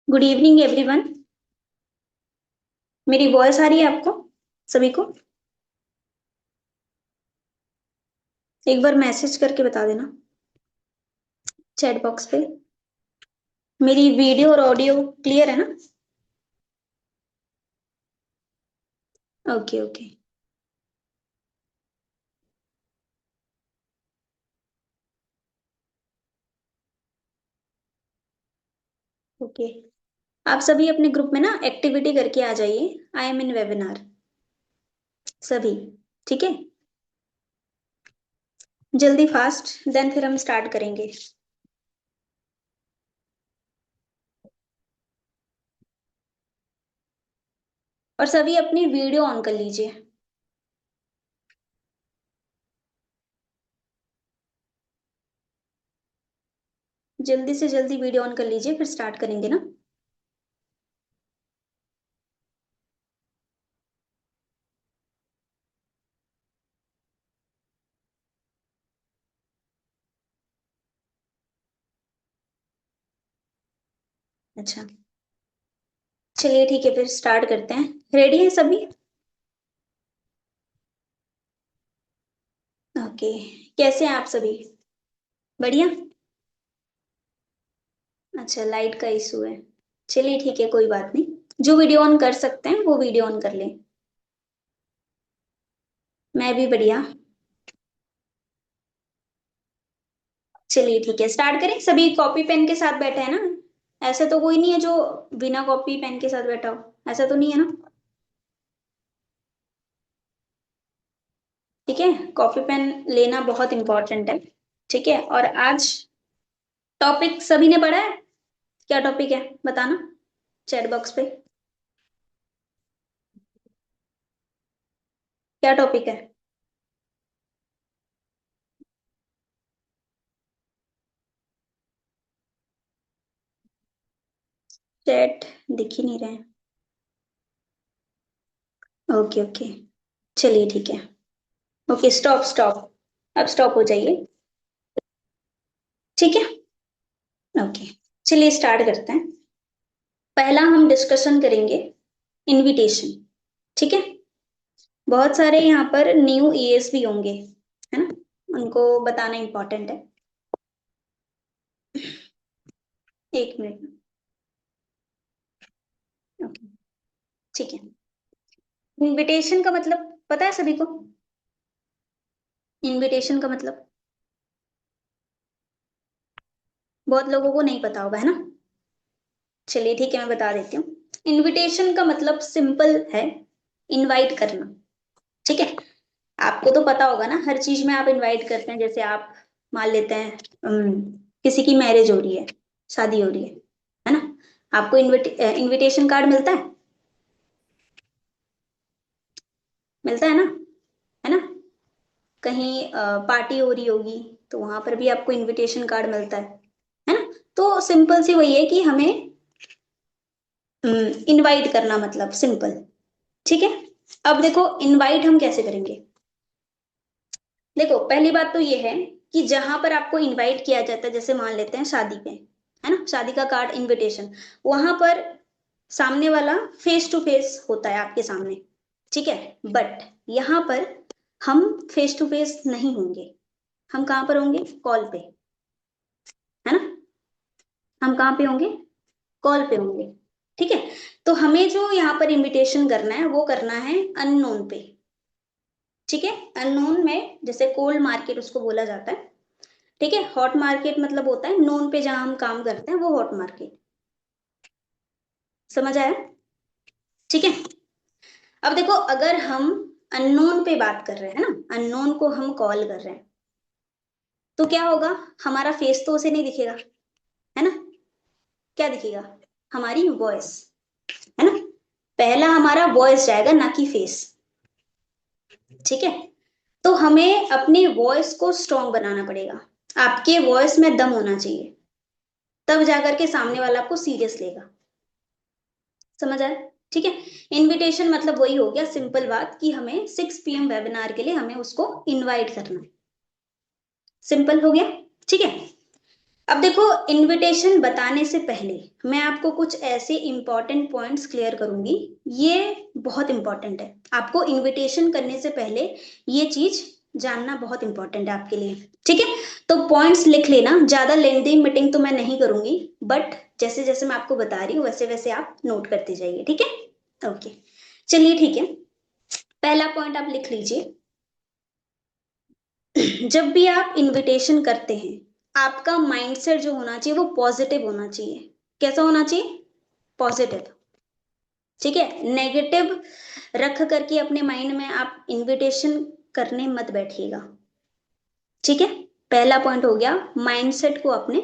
Good evening everyone. मेरी voice आ रही है आपको सभी को? एक बार मैसेज करके बता देना चैट बॉक्स पे। मेरी वीडियो और ऑडियो क्लियर है ना? Okay okay. ओके, आप सभी अपने ग्रुप में ना एक्टिविटी करके आ जाइए। आई एम इन वेबिनार सभी। ठीक है, जल्दी फास्ट, देन फिर हम स्टार्ट करेंगे। और सभी अपनी वीडियो ऑन कर लीजिए। जल्दी से जल्दी वीडियो ऑन कर लीजिए, फिर स्टार्ट करेंगे ना। अच्छा, चलिए ठीक है, फिर स्टार्ट करते हैं। रेडी हैं सभी? ओके, कैसे हैं आप सभी? बढ़िया। अच्छा, लाइट का इशू है। चलिए ठीक है, कोई बात नहीं। जो वीडियो ऑन कर सकते हैं वो वीडियो ऑन कर लें। मैं भी बढ़िया। चलिए ठीक है, स्टार्ट करें। सभी कॉपी पेन के साथ बैठे हैं ना? ऐसे तो कोई नहीं है जो बिना कॉपी पेन के साथ बैठा हो, ऐसा तो नहीं है ना? ठीक है, कॉपी पेन लेना बहुत इंपॉर्टेंट है। ठीक है, और आज टॉपिक सभी ने पढ़ा है? क्या टॉपिक है बताना चैट बॉक्स पे। क्या टॉपिक है? चैट दिख ही नहीं रहे हैं। ओके ओके, चलिए ठीक है। Okay, stop stop. अब स्टॉप हो जाइए। ठीक है। ओके, चलिए स्टार्ट करते हैं। पहला हम डिस्कशन करेंगे इनविटेशन। ठीक है, बहुत सारे यहाँ पर न्यू ईएस भी होंगे, है ना? उनको बताना इंपॉर्टेंट है। एक मिनट। ओके, ठीक है। इनविटेशन का मतलब पता है सभी को? इनविटेशन का मतलब बहुत लोगों को नहीं पता होगा, है ना? चलिए ठीक है, मैं बता देती हूँ। इनविटेशन का मतलब सिंपल है, इनवाइट करना। ठीक है, आपको तो पता होगा ना, हर चीज में आप इनवाइट करते हैं। जैसे आप मान लेते हैं, किसी की मैरिज हो रही है, शादी हो रही है ना? आपको इनविटेशन कार्ड मिलता है? मिलता है ना? कहीं पार्टी हो रही होगी तो वहां पर भी आपको इनविटेशन कार्ड मिलता है ना? तो सिंपल सी वही है कि हमें इनवाइट करना, मतलब सिंपल। ठीक है, अब देखो इनवाइट हम कैसे करेंगे। देखो, पहली बात तो ये है कि जहां पर आपको इनवाइट किया जाता है, जैसे मान लेते हैं शादी पे, है ना, शादी का कार्ड इनविटेशन, वहां पर सामने वाला फेस टू फेस होता है आपके सामने। ठीक है, बट यहाँ पर हम फेस टू फेस नहीं होंगे। हम कहाँ पर होंगे? कॉल पे, है ना? हम कहाँ पे होंगे? कॉल पे होंगे। ठीक है, तो हमें जो यहाँ पर इनविटेशन करना है वो करना है अननोन पे। ठीक है, अननोन में जैसे कोल्ड मार्केट उसको बोला जाता है। ठीक है, हॉट मार्केट मतलब होता है नोन पे, जहां हम काम करते हैं वो हॉट मार्केट। समझ आया? ठीक है, अब देखो, अगर हम अननोन पे बात कर रहे हैं ना, अननोन को हम कॉल कर रहे हैं, तो क्या होगा? हमारा फेस तो उसे नहीं दिखेगा, है ना? क्या दिखेगा? हमारी वॉइस, है ना? पहला हमारा वॉइस जाएगा, ना कि फेस। ठीक है, तो हमें अपनी वॉइस को स्ट्रॉन्ग बनाना पड़ेगा। आपके वॉइस में दम होना चाहिए, तब जाकर के सामने वाला आपको सीरियस लेगा। समझ आया? ठीक है, इनविटेशन मतलब वही हो गया, सिंपल बात, कि हमें 6 PM वेबिनार के लिए हमें उसको इनवाइट करना है। सिंपल हो गया। ठीक है, अब देखो, इनविटेशन बताने से पहले मैं आपको कुछ ऐसे इंपॉर्टेंट पॉइंट्स क्लियर करूंगी। ये बहुत इंपॉर्टेंट है, आपको इनविटेशन करने से पहले ये चीज जानना बहुत इंपॉर्टेंट है आपके लिए। ठीक है, तो पॉइंट्स लिख लेना, ज्यादा लेंथी मीटिंग तो मैं नहीं करूंगी, बट जैसे जैसे मैं आपको बता रही हूँ वैसे वैसे आप नोट करते जाइए। ठीक है, ओके, चलिए ठीक है। पहला पॉइंट आप लिख लीजिए। जब भी आप इनविटेशन करते हैं, आपका माइंडसेट जो होना चाहिए वो पॉजिटिव होना चाहिए। कैसा होना चाहिए? पॉजिटिव। ठीक है, नेगेटिव रख करके अपने माइंड में आप इनविटेशन करने मत बैठिएगा। ठीक है, पहला पॉइंट हो गया, माइंडसेट को अपने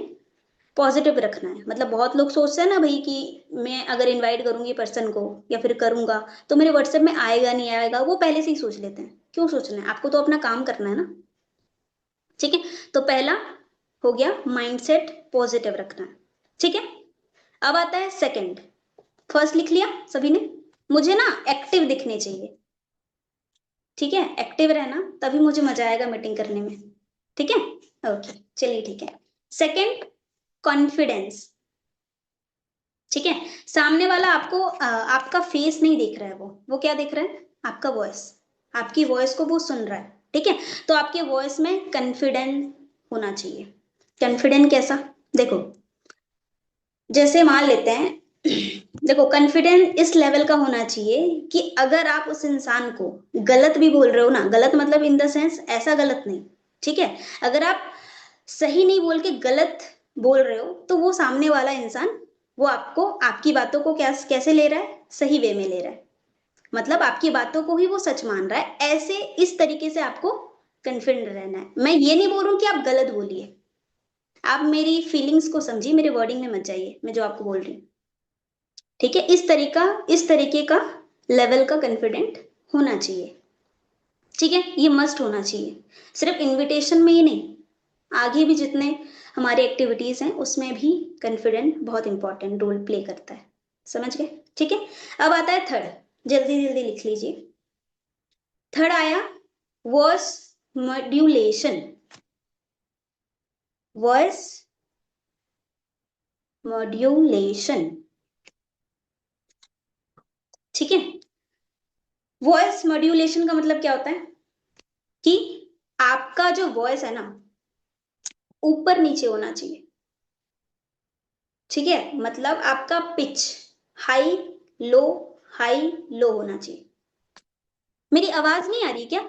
पॉजिटिव रखना है। मतलब बहुत लोग सोचते हैं ना भाई कि मैं अगर इनवाइट करूंगी पर्सन को या फिर करूंगा तो मेरे व्हाट्सएप में आएगा नहीं आएगा, वो पहले से ही सोच लेते हैं। क्यों सोचना है? आपको तो अपना काम करना है ना। ठीक है, तो पहला हो गया माइंडसेट पॉजिटिव रखना। ठीक है, अब आता है सेकंड। फर्स्ट लिख लिया सभी ने? मुझे ना एक्टिव दिखने चाहिए। ठीक है, एक्टिव रहना, तभी मुझे मजा आएगा मीटिंग करने में। ठीक है, ओके, चलिए ठीक है। Second, confidence. ठीक है, सामने वाला आपको आपका फेस नहीं देख रहा है, वो क्या देख रहा है? आपका वॉइस। आपकी वॉइस को वो सुन रहा है। ठीक है, तो आपके वॉइस में कॉन्फिडेंट होना चाहिए। कॉन्फिडेंट कैसा? देखो, जैसे मान लेते हैं देखो, कॉन्फिडेंस इस लेवल का होना चाहिए कि अगर आप उस इंसान को गलत भी बोल रहे हो ना, गलत मतलब इन द सेंस ऐसा गलत नहीं, ठीक है, अगर आप सही नहीं बोल के गलत बोल रहे हो तो वो सामने वाला इंसान वो आपको आपकी बातों को कैसे ले रहा है? सही वे में ले रहा है। मतलब आपकी बातों को ही वो सच मान रहा है। ऐसे इस तरीके से आपको कॉन्फिडेंट रहना है। मैं ये नहीं बोल रहा हूँ कि आप गलत बोलिए, आप मेरी फीलिंग्स को समझिए, मेरे वर्डिंग में मत जाइए, मैं जो आपको बोल रही हूँ। ठीक है, इस तरीके का लेवल का कॉन्फिडेंट होना चाहिए। ठीक है, ये मस्ट होना चाहिए। सिर्फ इनविटेशन में ही नहीं, आगे भी जितने हमारे एक्टिविटीज हैं उसमें भी कॉन्फिडेंट बहुत इंपॉर्टेंट रोल प्ले करता है। समझ गए? ठीक है, अब आता है थर्ड, जल्दी जल्दी लिख लीजिए। थर्ड आया वॉइस मॉड्यूलेशन। Voice modulation. ठीक है, वॉइस मॉड्यूलेशन का मतलब क्या होता है कि आपका जो वॉइस है ना, ऊपर नीचे होना चाहिए। ठीक है, मतलब आपका pitch high low, high low होना चाहिए। मेरी आवाज नहीं आ रही क्या?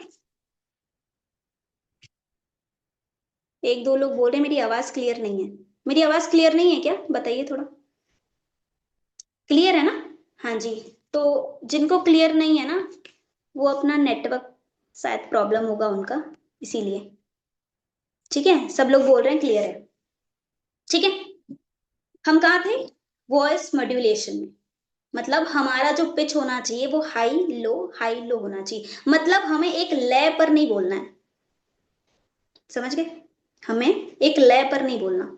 एक दो लोग बोल रहे हैं मेरी आवाज क्लियर नहीं है। मेरी आवाज क्लियर नहीं है क्या? बताइए थोड़ा। क्लियर है ना? हाँ जी। तो जिनको क्लियर नहीं है ना, वो अपना नेटवर्क शायद प्रॉब्लम होगा उनका, इसीलिए। ठीक है, सब लोग बोल रहे हैं क्लियर है। ठीक है, हम कहाँ थे? वॉइस मॉड्यूलेशन में। मतलब हमारा जो पिच होना चाहिए वो हाई लो होना चाहिए। मतलब हमें एक लय पर नहीं बोलना है। समझ गए? हमें एक लय पर नहीं बोलना।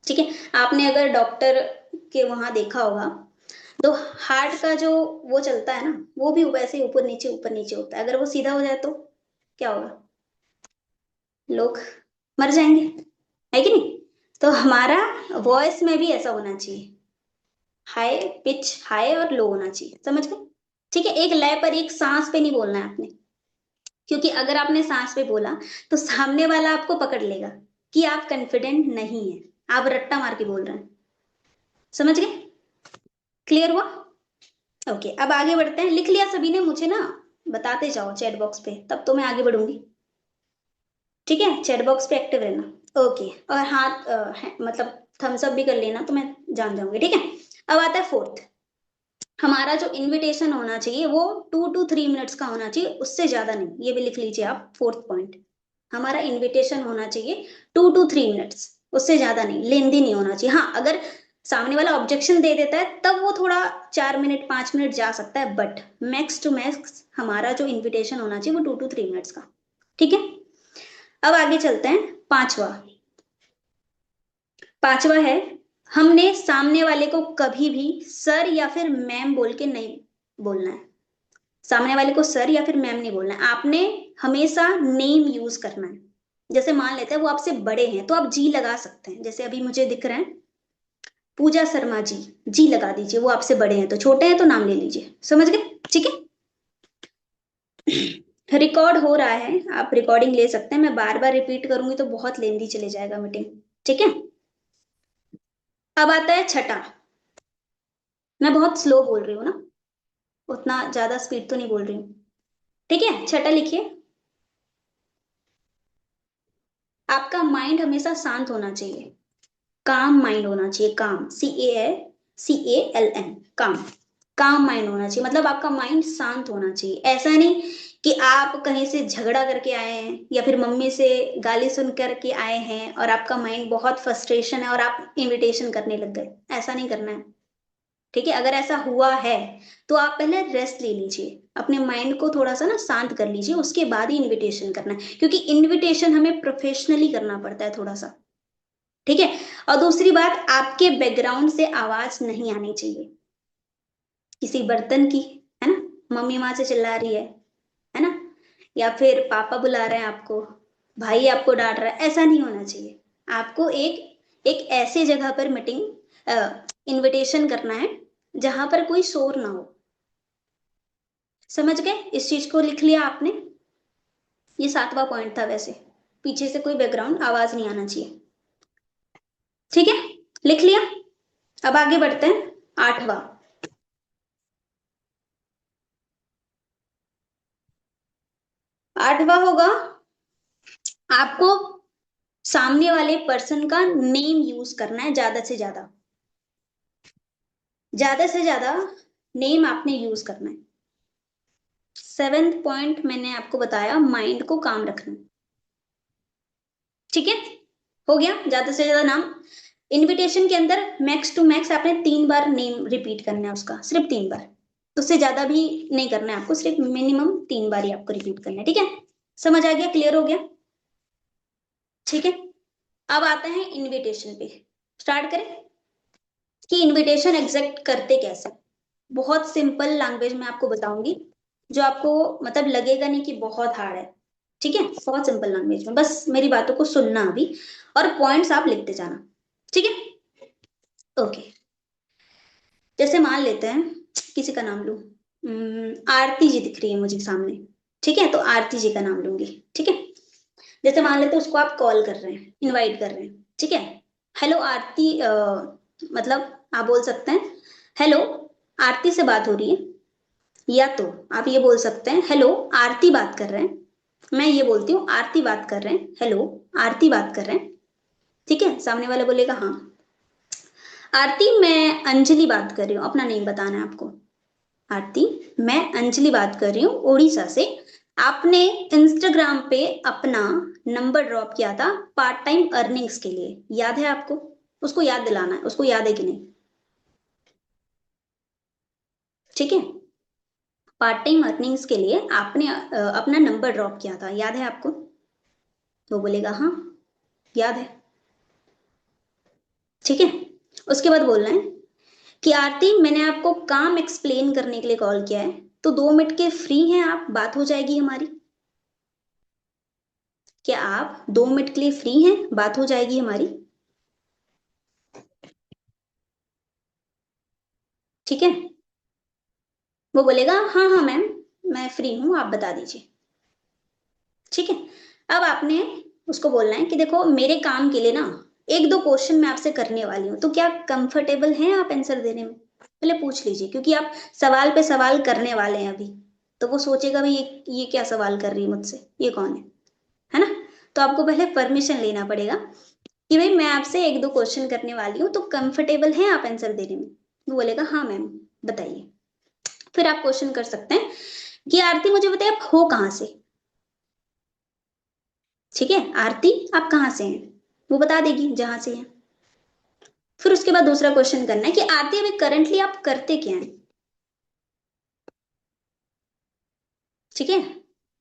ठीक है, आपने अगर डॉक्टर के वहां देखा होगा तो हार्ट का जो वो चलता है ना, वो भी वैसे ही ऊपर नीचे होता है। अगर वो सीधा हो जाए तो क्या होगा? लोग मर जाएंगे, है कि नहीं? तो हमारा वॉइस में भी ऐसा होना चाहिए, हाई पिच हाई और लो होना चाहिए। समझ गए? ठीक है, एक लय पर, एक सांस पे नहीं बोलना है आपने। क्योंकि अगर आपने सांस पे बोला तो सामने वाला आपको पकड़ लेगा कि आप कॉन्फिडेंट नहीं है, आप रट्टा मार के बोल रहे हैं। समझ गए? क्लियर हुआ? ओके, अब आगे बढ़ते हैं। लिख लिया सभी ने? मुझे ना बताते जाओ चैट बॉक्स पे, तब तो मैं आगे बढ़ूंगी। ठीक है, चैट बॉक्स पे एक्टिव रहना। ओके, और हाथ मतलब थम्स अप भी कर लेना तो मैं जान जाऊंगी। ठीक है, अब आता है फोर्थ। हमारा जो इनविटेशन होना चाहिए वो 2 to 3 मिनट्स का होना चाहिए, उससे ज्यादा नहीं। ये भी लिख लीजिए आप, फोर्थ पॉइंट। हमारा इनविटेशन होना चाहिए 2 to 3 मिनट्स, उससे ज्यादा नहीं, लेंदी नहीं होना चाहिए। हाँ, अगर सामने वाला ऑब्जेक्शन दे देता है तब वो थोड़ा 4 मिनट 5 मिनट जा सकता है, बट मैक्स टू मैक्स हमारा जो इन्विटेशन होना चाहिए वो 2 to 3 मिनट्स का। ठीक है, अब आगे चलते हैं। पांचवा। पांचवा है, हमने सामने वाले को कभी भी सर या फिर मैम बोल के नहीं बोलना है। सामने वाले को सर या फिर मैम नहीं बोलना है, आपने हमेशा नेम यूज करना है। जैसे मान लेते हैं वो आपसे बड़े हैं तो आप जी लगा सकते हैं, जैसे अभी मुझे दिख रहे हैं पूजा शर्मा जी, जी लगा दीजिए, वो आपसे बड़े हैं, तो छोटे हैं तो नाम ले लीजिए, समझ गए? ठीक है। रिकॉर्ड हो रहा है, आप रिकॉर्डिंग ले सकते हैं, मैं बार बार रिपीट करूंगी तो बहुत लेंदी चले जाएगा मीटिंग। ठीक है, अब आता है छठा। मैं बहुत स्लो बोल रही हूँ ना, उतना ज्यादा स्पीड तो नहीं बोल रही हूँ। ठीक है, छठा लिखिए। आपका माइंड हमेशा शांत होना चाहिए, काम माइंड होना चाहिए, काम, CALM, काम। काम माइंड होना चाहिए, मतलब आपका माइंड शांत होना चाहिए। ऐसा नहीं कि आप कहीं से झगड़ा करके आए हैं या फिर मम्मी से गाली सुन करके आए हैं और आपका माइंड बहुत फ्रस्ट्रेशन है और आप इनविटेशन करने लग गए, ऐसा नहीं करना है। ठीक है, अगर ऐसा हुआ है तो आप पहले रेस्ट ले लीजिए, अपने माइंड को थोड़ा सा ना शांत कर लीजिए, उसके बाद ही इनविटेशन करना है, क्योंकि इनविटेशन हमें प्रोफेशनली करना पड़ता है थोड़ा सा। ठीक है, और दूसरी बात, आपके बैकग्राउंड से आवाज नहीं आनी चाहिए किसी बर्तन की, है ना, मम्मी वहां से चिल्ला रही है ना, या फिर पापा बुला रहे हैं आपको, भाई आपको डांट रहा है, ऐसा नहीं होना चाहिए। आपको एक एक ऐसे जगह पर मीटिंग इनविटेशन करना है जहां पर कोई शोर ना हो। समझ गए? इस चीज को लिख लिया आपने? ये सातवां पॉइंट था वैसे, पीछे से कोई बैकग्राउंड आवाज नहीं आना चाहिए। ठीक है, लिख लिया। अब आगे बढ़ते हैं, आठवां। आठवां होगा, आपको सामने वाले पर्सन का नेम यूज करना है, ज्यादा से ज्यादा नेम आपने यूज करना है। सेवेंथ पॉइंट मैंने आपको बताया, माइंड को काम रखना। ठीक है, हो गया, ज्यादा से ज्यादा नाम। इनविटेशन के अंदर मैक्स टू मैक्स आपने 3 बार नेम रिपीट करना है उसका, सिर्फ 3 बार, उससे ज्यादा भी नहीं करना है आपको, सिर्फ मिनिमम 3 बार ही आपको रिपीट करना है। ठीक है, समझ आ गया, क्लियर हो गया? ठीक है, अब आते हैं इनविटेशन पे, स्टार्ट करें कि इनविटेशन एग्जैक्ट करते कैसे। बहुत सिंपल लैंग्वेज में आपको बताऊंगी, जो आपको मतलब लगेगा नहीं कि बहुत हार्ड है। ठीक है, बहुत सिंपल लैंग्वेज में, बस मेरी बातों को सुनना अभी और पॉइंट्स आप लिखते जाना। ठीक है, ओके। जैसे मान लेते हैं किसी का नाम लूं, आरती जी दिख रही है मुझे सामने। ठीक है, तो आरती जी का नाम लूंगी। ठीक है, जैसे मान लेते हैं उसको आप कॉल कर रहे हैं, इनवाइट कर रहे हैं। ठीक है, हेलो आरती, मतलब आप बोल सकते हैं हेलो आरती से बात हो रही है, या तो आप ये बोल सकते हैं हेलो आरती बात कर रहे हैं, मैं ये बोलती हूँ आरती बात कर रहे हैं, हेलो आरती बात कर रहे हैं। ठीक है, सामने वाला बोलेगा हाँ। आरती, मैं अंजलि बात कर रही हूँ, अपना नेम बताना है आपको। आरती, मैं अंजलि बात कर रही हूँ उड़ीसा से। आपने इंस्टाग्राम पे अपना नंबर ड्रॉप किया था पार्ट टाइम अर्निंग्स के लिए, याद है आपको? उसको याद दिलाना है, उसको याद है कि नहीं? ठीक है, पार्ट टाइम अर्निंग्स के लिए आपने अपना नंबर ड्रॉप किया था, याद है आपको? तो बोलेगा हाँ, याद है। ठीक है, उसके बाद बोलना है कि आरती, मैंने आपको काम एक्सप्लेन करने के लिए कॉल किया है, तो 2 मिनट के फ्री हैं आप, बात हो जाएगी हमारी। क्या आप 2 मिनट के लिए फ्री हैं, बात हो जाएगी हमारी? ठीक है, वो बोलेगा हाँ हाँ मैम, मैं फ्री हूँ, आप बता दीजिए। ठीक है, अब आपने उसको बोलना है कि देखो मेरे काम के लिए ना 1-2 क्वेश्चन मैं आपसे करने वाली हूँ, तो क्या कंफर्टेबल हैं आप आंसर देने में? पहले पूछ लीजिए, क्योंकि आप सवाल पे सवाल करने वाले हैं अभी, तो वो सोचेगा भाई ये क्या सवाल कर रही है मुझसे, ये कौन है ना? तो आपको पहले परमिशन लेना पड़ेगा कि भाई मैं आपसे 1-2 क्वेश्चन करने वाली हूँ, तो कंफर्टेबल हैं आप आंसर देने में? वो बोलेगा हाँ मैम, बताइए। फिर आप क्वेश्चन कर सकते हैं कि आरती मुझे बताइए आप हो कहाँ से। ठीक है, आरती आप कहाँ से हैं, वो बता देगी जहां से है। फिर उसके बाद दूसरा क्वेश्चन करना है कि आरती अभी करंटली आप करते क्या हैं। ठीक है,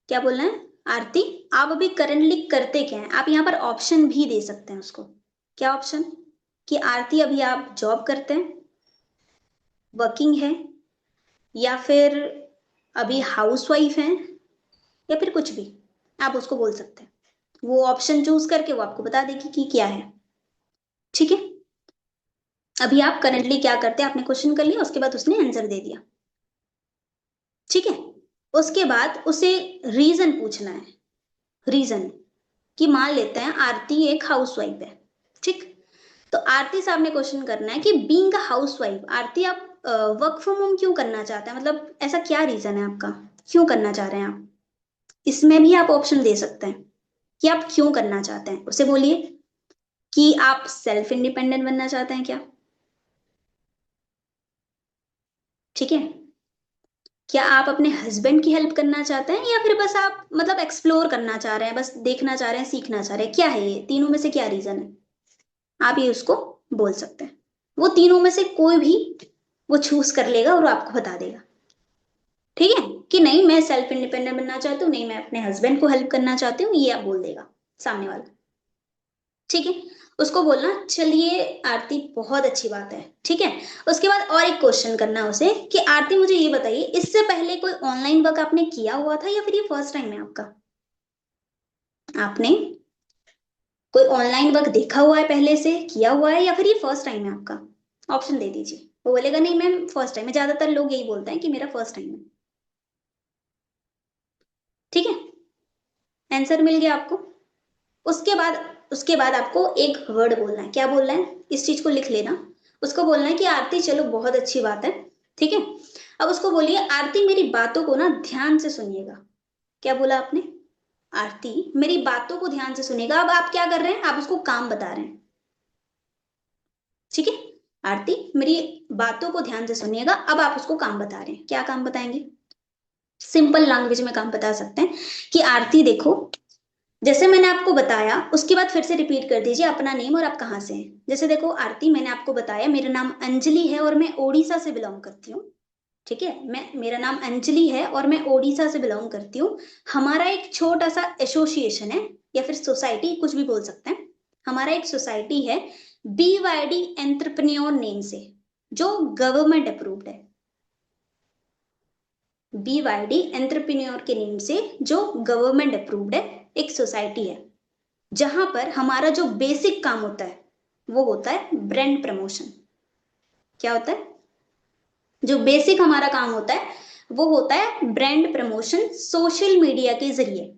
क्या बोलना है? आरती, आप अभी करंटली करते क्या हैं, आप यहाँ पर ऑप्शन भी दे सकते हैं उसको। क्या ऑप्शन? कि आरती अभी आप जॉब करते हैं, वर्किंग है, या फिर अभी हाउसवाइफ हैं, या फिर कुछ भी आप उसको बोल सकते हैं। वो ऑप्शन चूज करके वो आपको बता देगी कि क्या है। ठीक है, अभी आप करंटली क्या करते हैं, आपने क्वेश्चन कर लिया, उसके बाद उसने आंसर दे दिया। ठीक है, उसके बाद उसे रीजन पूछना है। रीजन, कि मान लेते हैं आरती एक हाउसवाइफ है। ठीक, तो आरती साहब ने क्वेश्चन करना है कि बीइंग अ हाउसवाइफ आरती आप वर्क फ्रॉम होम क्यों करना चाहते हैं, मतलब ऐसा क्या रीजन है आपका, क्यों करना चाह रहे हैं आप। इसमें भी आप ऑप्शन दे सकते हैं कि आप क्यों करना चाहते हैं। उसे बोलिए कि आप सेल्फ इंडिपेंडेंट बनना चाहते हैं क्या। ठीक है, क्या आप अपने हस्बैंड की हेल्प करना चाहते हैं, या फिर बस आप मतलब एक्सप्लोर करना चाह रहे हैं, बस देखना चाह रहे हैं, सीखना चाह रहे हैं, क्या है ये तीनों में से क्या रीजन है। आप ये उसको बोल सकते हैं। वो तीनों में से कोई भी वो चूज कर लेगा और आपको बता देगा। ठीक है, कि नहीं मैं सेल्फ इंडिपेंडेंट बनना चाहती हूँ, नहीं मैं अपने हस्बैंड को हेल्प करना चाहती हूँ, ये आप बोल देगा सामने वाला। ठीक है, उसको बोलना चलिए आरती बहुत अच्छी बात है। ठीक है, उसके बाद और एक क्वेश्चन करना उसे कि आरती मुझे ये बताइए इससे पहले कोई ऑनलाइन वर्क आपने किया हुआ था या फिर ये फर्स्ट टाइम है आपका। आपने कोई ऑनलाइन वर्क देखा हुआ है, पहले से किया हुआ है, या फिर ये फर्स्ट टाइम है आपका। ऑप्शन दे दीजिए। वो बोलेगा नहीं मैम फर्स्ट टाइम है, ज्यादातर लोग यही बोलते हैं कि मेरा फर्स्ट टाइम है। ठीक है, आंसर मिल गया आपको। उसके बाद आपको एक वर्ड बोलना है। क्या बोलना है, इस चीज को लिख लेना। उसको बोलना है कि आरती चलो बहुत अच्छी बात है। ठीक है, अब उसको बोलिए आरती मेरी बातों को ना ध्यान से सुनिएगा। क्या बोला आपने, आरती मेरी बातों को ध्यान से सुनिएगा। अब आप क्या कर रहे हैं, आप उसको काम बता रहे हैं। ठीक है, आरती मेरी बातों को ध्यान से सुनिएगा। अब आप उसको काम बता रहे हैं, क्या काम बताएंगे। सिंपल लैंग्वेज में काम बता सकते हैं कि आरती देखो, जैसे मैंने आपको बताया उसके बाद फिर से रिपीट कर दीजिए अपना नेम और आप कहाँ से हैं। जैसे देखो आरती मैंने आपको बताया मेरा नाम अंजलि है और मैं ओडिशा से बिलोंग करती हूँ। ठीक है, मैं मेरा नाम अंजलि है और मैं ओडिशा से बिलोंग करती हूँ। हमारा एक छोटा सा एसोसिएशन है या फिर सोसाइटी, कुछ भी बोल सकते हैं। हमारा एक सोसाइटी है BYD एंटरप्रेन्योर नेम से, जो गवर्नमेंट अप्रूव्ड है। BYD एंटरप्रेन्योर के नेम से जो गवर्नमेंट अप्रूव्ड है, एक सोसाइटी है जहां पर हमारा जो बेसिक काम होता है वो होता है ब्रांड प्रमोशन। क्या होता है, जो बेसिक हमारा काम होता है वो होता है ब्रांड प्रमोशन सोशल मीडिया के जरिए।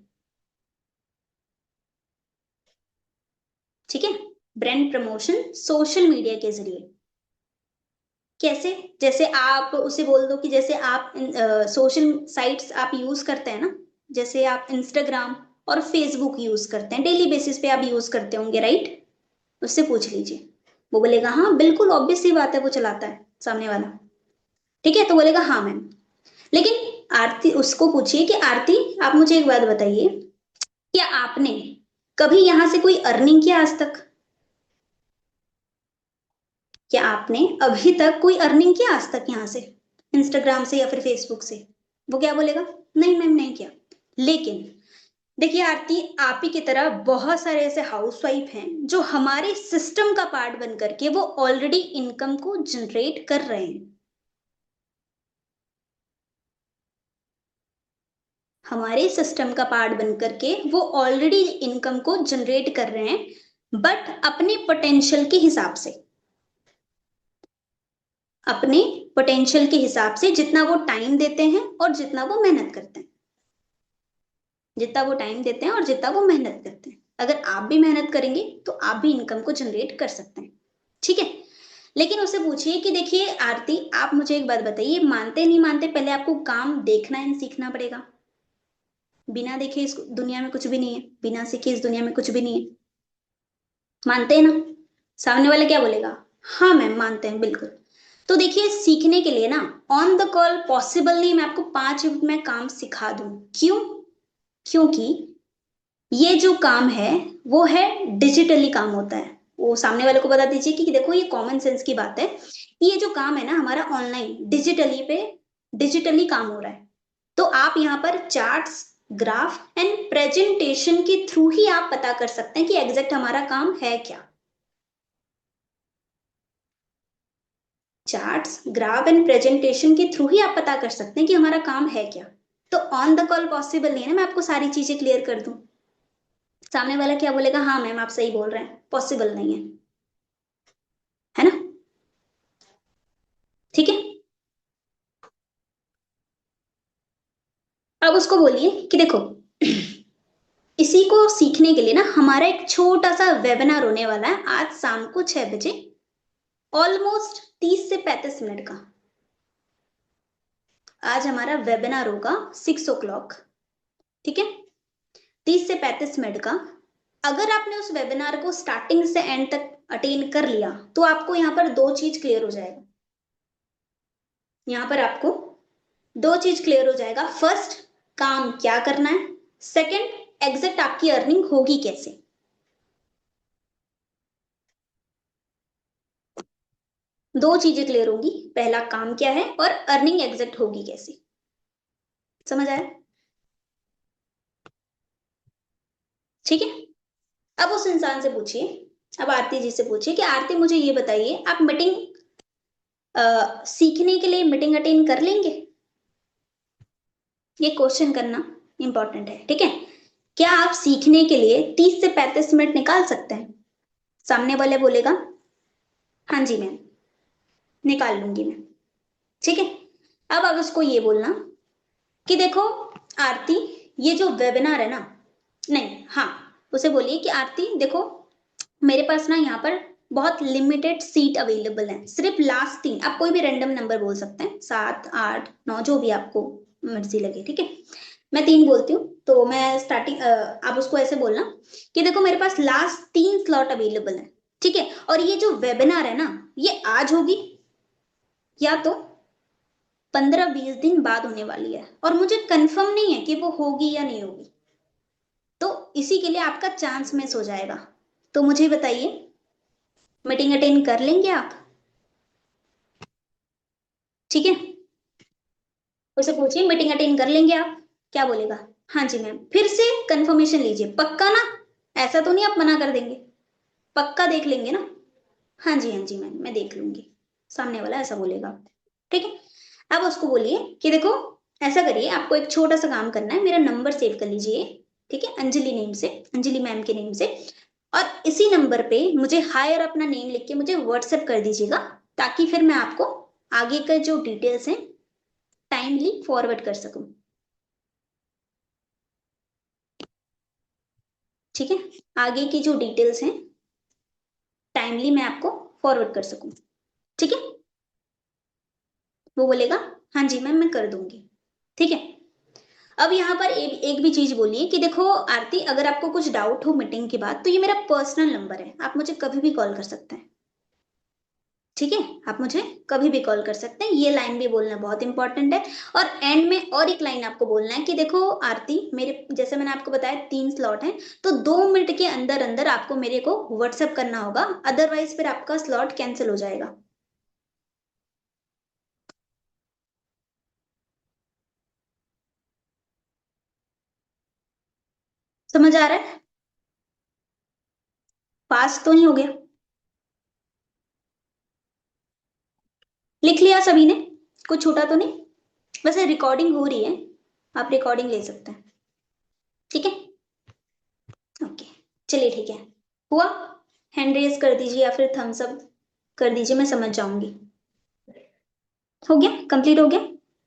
ठीक है, ब्रांड प्रमोशन सोशल मीडिया के जरिए। कैसे, जैसे आप उसे बोल दो कि जैसे आप सोशल साइट्स आप यूज करते हैं ना, जैसे आप इंस्टाग्राम और फेसबुक यूज करते हैं, डेली बेसिस पे आप यूज करते होंगे राइट। उससे पूछ लीजिए, वो बोलेगा हाँ बिल्कुल ऑब्वियस सी बात है, वो चलाता है सामने वाला। ठीक है, तो बोलेगा हाँ मैम। लेकिन आरती उसको पूछिए कि आरती आप मुझे एक बात बताइए, क्या आपने कभी यहां से कोई अर्निंग किया आज तक। क्या आपने अभी तक कोई अर्निंग किया आज तक यहाँ से, इंस्टाग्राम से या फिर फेसबुक से। वो क्या बोलेगा, नहीं मैम नहीं किया। लेकिन देखिए आरती आप ही की तरह बहुत सारे ऐसे हाउसवाइफ हैं जो हमारे सिस्टम का पार्ट बन करके वो ऑलरेडी इनकम को जनरेट कर रहे हैं। हमारे सिस्टम का पार्ट बन करके वो ऑलरेडी इनकम को जनरेट कर रहे हैं, बट अपने पोटेंशियल के हिसाब से। अपने पोटेंशियल के हिसाब से जितना वो टाइम देते हैं और जितना वो मेहनत करते हैं। जितना वो टाइम देते हैं और जितना वो मेहनत करते हैं, अगर आप भी मेहनत करेंगे तो आप भी इनकम को जनरेट कर सकते हैं। ठीक है, लेकिन उससे पूछिए कि देखिए आरती आप मुझे एक बात बताइए, मानते नहीं मानते पहले आपको काम देखना है सीखना पड़ेगा। बिना देखे इस दुनिया में कुछ भी नहीं है, बिना सीखे इस दुनिया में कुछ भी नहीं है। मानते हैं ना। सामने वाला क्या बोलेगा, हाँ मैम मानते हैं बिल्कुल। तो देखिए सीखने के लिए ना ऑन द कॉल पॉसिबल नहीं, मैं आपको 5 मिनट में काम सिखा दूं। क्यों, क्योंकि ये जो काम है वो है डिजिटली काम होता है। वो सामने वाले को बता दीजिए कि देखो ये कॉमन सेंस की बात है, ये जो काम है ना हमारा ऑनलाइन डिजिटली पे डिजिटली काम हो रहा है। तो आप यहाँ पर चार्ट्स ग्राफ एंड प्रेजेंटेशन के थ्रू ही आप पता कर सकते हैं कि एग्जैक्ट हमारा काम है क्या। चार्ट्स ग्राफ एंड प्रेजेंटेशन के थ्रू ही आप पता कर सकते हैं कि हमारा काम है क्या। तो ऑन द कॉल पॉसिबल नहीं है ना मैं आपको सारी चीजें क्लियर कर दूं। सामने वाला क्या बोलेगा, हाँ मैम आप सही बोल रहे हैं, पॉसिबल नहीं है ना? ठीक है। अब उसको बोलिए कि देखो इसी को सीखने के लिए ना हमारा एक छोटा सा वेबिनार होने वाला है आज शाम को 6 बजे, ऑलमोस्ट 30 से 35 मिनट का। आज हमारा वेबिनार होगा 6 o'clock, ठीक है, 30 से 35 मिनट का। अगर आपने उस वेबिनार को स्टार्टिंग से एंड तक अटेंड कर लिया तो आपको यहाँ पर दो चीज क्लियर हो जाएगा। यहाँ पर आपको दो चीज क्लियर हो जाएगा। फर्स्ट, काम क्या करना है। सेकंड, एग्जैक्ट आपकी अर्निंग होगी कैसे। दो चीजें क्लियर होंगी, पहला काम क्या है और अर्निंग एग्जैक्ट होगी कैसे। समझ आया? ठीक है। अब उस इंसान से पूछिए, अब आरती जी से पूछिए कि आरती मुझे ये बताइए, आप मीटिंग सीखने के लिए मीटिंग अटेंड कर लेंगे। ये क्वेश्चन करना इंपॉर्टेंट है, ठीक है। क्या आप सीखने के लिए 30 से 35 मिनट निकाल सकते हैं? सामने वाले बोलेगा हाँ जी मैम, निकाल लूंगी मैं। ठीक है। अब उसको ये बोलना कि देखो आरती, ये जो वेबिनार है ना, नहीं हाँ, उसे बोलिए कि आरती देखो मेरे पास ना यहाँ पर बहुत लिमिटेड सीट अवेलेबल है, सिर्फ लास्ट 3, आप कोई भी रैंडम नंबर बोल सकते हैं, 7 8 9 जो भी आपको मर्जी लगे, ठीक है। मैं 3 बोलती हूँ तो मैं स्टार्टिंग, आप उसको ऐसे बोलना कि देखो मेरे पास लास्ट 3 स्लॉट अवेलेबल है, ठीक है, और ये जो वेबिनार है ना ये आज होगी या तो 15 20 दिन बाद होने वाली है, और मुझे कंफर्म नहीं है कि वो होगी या नहीं होगी, तो इसी के लिए आपका चांस मिस हो जाएगा। तो मुझे बताइए मीटिंग अटेंड कर लेंगे आप? ठीक है। उसे पूछिए मीटिंग अटेंड कर लेंगे आप, क्या बोलेगा। हाँ जी मैम, फिर से कंफर्मेशन लीजिए, पक्का ना? ऐसा तो नहीं आप मना कर देंगे, पक्का देख लेंगे ना? हाँ जी हाँ जी मैम मैं देख लूंगी, सामने वाला ऐसा बोलेगा। ठीक है। अब उसको बोलिए कि देखो ऐसा करिए, आपको एक छोटा सा काम करना है, मेरा नंबर सेव कर लीजिए, ठीक है, अंजलि नेम से, अंजलि मैम के नेम से, और इसी नंबर पे मुझे हाय और अपना नेम लिख के मुझे व्हाट्सएप कर दीजिएगा, ताकि फिर मैं आपको आगे का जो डिटेल्स हैं टाइमली फॉरवर्ड कर सकूं। ठीक है, आगे की जो डिटेल्स हैं टाइमली मैं आपको फॉरवर्ड कर सकूं। ठीक है। वो बोलेगा हाँ जी मैम मैं कर दूंगी। ठीक है। अब यहाँ पर एक भी चीज बोलिए कि देखो आरती, अगर आपको कुछ डाउट हो मीटिंग के बाद तो ये मेरा पर्सनल नंबर है, आप मुझे कभी भी कॉल कर सकते हैं। ठीक है, आप मुझे कभी भी कॉल कर सकते हैं, ये लाइन भी बोलना बहुत इंपॉर्टेंट है। और एंड में और एक लाइन आपको बोलना है कि देखो आरती, मेरे जैसे मैंने आपको बताया 3 स्लॉट हैं, तो 2 मिनट के अंदर अंदर आपको मेरे को व्हाट्सएप करना होगा, अदरवाइज फिर आपका स्लॉट कैंसिल हो जाएगा। समझ आ रहा है? पास तो नहीं हो गया? लिख लिया सभी ने? कुछ छूटा तो नहीं? वैसे रिकॉर्डिंग हो रही है, आप रिकॉर्डिंग ले सकते हैं। ठीक है। ओके, चलिए ठीक है। हुआ? हैंड रेज कर दीजिए या फिर थम्स अप कर दीजिए, मैं समझ जाऊंगी। हो गया, कंप्लीट हो गया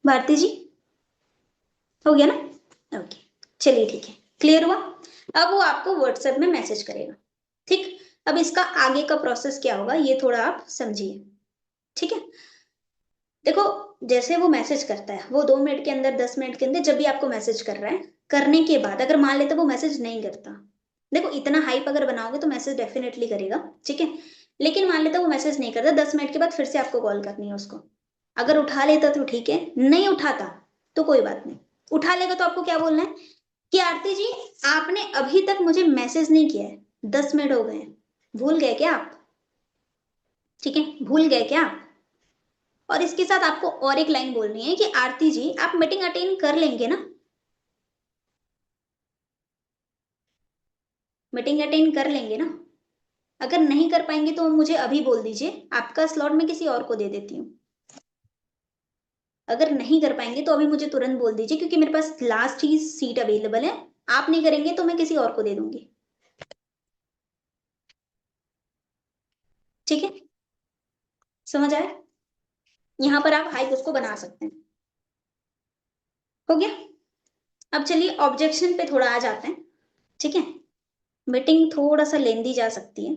भारती जी? हो गया ना? ओके, चलिए ठीक है, क्लियर हुआ। अब वो आपको व्हाट्सएप में मैसेज करेगा। ठीक। अब इसका आगे का प्रोसेस क्या होगा ये थोड़ा आप समझिए। ठीक है। देखो जैसे वो मैसेज करता है, वो 2 मिनट के अंदर 10 मिनट के अंदर जब भी आपको मैसेज कर रहा है, करने के बाद अगर मान लेते वो मैसेज नहीं करता, देखो इतना हाइप अगर बनाओगे तो मैसेज डेफिनेटली करेगा, ठीक है, लेकिन मान लेता वो मैसेज नहीं करता, 10 मिनट के बाद फिर से आपको कॉल करनी है उसको। अगर उठा लेता तो ठीक है, नहीं उठाता तो कोई बात नहीं। उठा लेगा तो आपको क्या बोलना है कि आरती जी आपने अभी तक मुझे मैसेज नहीं किया है, 10 मिनट हो गए हैं, भूल गए क्या आप? ठीक है, भूल गए क्या? और इसके साथ आपको और एक लाइन बोलनी है कि आरती जी आप मीटिंग अटेंड कर लेंगे ना? मीटिंग अटेंड कर लेंगे ना? अगर नहीं कर पाएंगे तो मुझे अभी बोल दीजिए, आपका स्लॉट मैं किसी और को दे देती हूँ। अगर नहीं कर पाएंगे तो अभी मुझे तुरंत बोल दीजिए, क्योंकि मेरे पास लास्ट ही सीट अवेलेबल है, आप नहीं करेंगे तो मैं किसी और को दे दूंगी। ठीक है, समझ आया? यहां पर आप हाइप उसको बना सकते हैं। हो गया। अब चलिए ऑब्जेक्शन पे थोड़ा आ जाते हैं। ठीक है, मीटिंग थोड़ा सा लेंदी जा सकती है,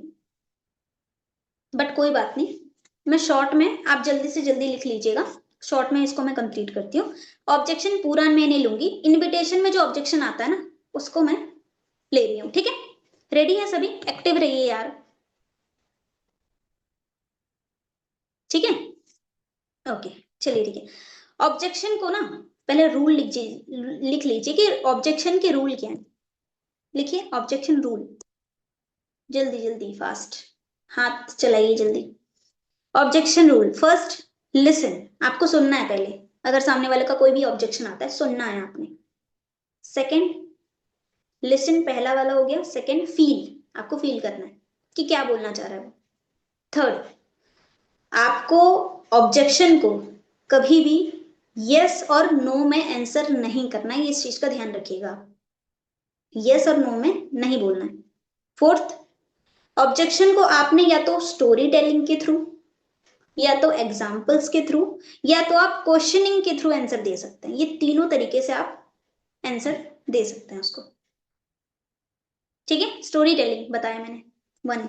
बट कोई बात नहीं, मैं शॉर्ट में, आप जल्दी से जल्दी लिख लीजिएगा, शॉर्ट में इसको मैं कंप्लीट करती हूँ। ऑब्जेक्शन पूरा मैं नहीं लूंगी, इनविटेशन में जो ऑब्जेक्शन आता है ना उसको मैं ले रही हूँ। ठीक है, रेडी है सभी? एक्टिव रहिए यार। ठीक है, ओके, चलिए ठीक है। ऑब्जेक्शन को ना पहले रूल लिख लीजिए कि ऑब्जेक्शन के रूल क्या है। लिखिए ऑब्जेक्शन रूल, जल्दी जल्दी फास्ट, हाथ चलाइए जल्दी। ऑब्जेक्शन रूल फर्स्ट, लिसन, आपको सुनना है पहले। अगर सामने वाले का कोई भी ऑब्जेक्शन आता है सुनना है आपने। सेकंड, लिसन पहला वाला हो गया। सेकंड, फील, आपको फील करना है कि क्या बोलना चाह रहा है वो। थर्ड, आपको ऑब्जेक्शन को कभी भी यस और नो में आंसर नहीं करना है, इस चीज का ध्यान रखिएगा। यस और नो में नहीं बोलना है। फोर्थ, ऑब्जेक्शन को आपने या तो स्टोरी टेलिंग के थ्रू, या तो एग्जाम्पल्स के थ्रू, या तो आप क्वेश्चनिंग के थ्रू आंसर दे सकते हैं। ये तीनों तरीके से आप आंसर दे सकते हैं उसको। ठीक है, स्टोरी टेलिंग बताया मैंने, वन,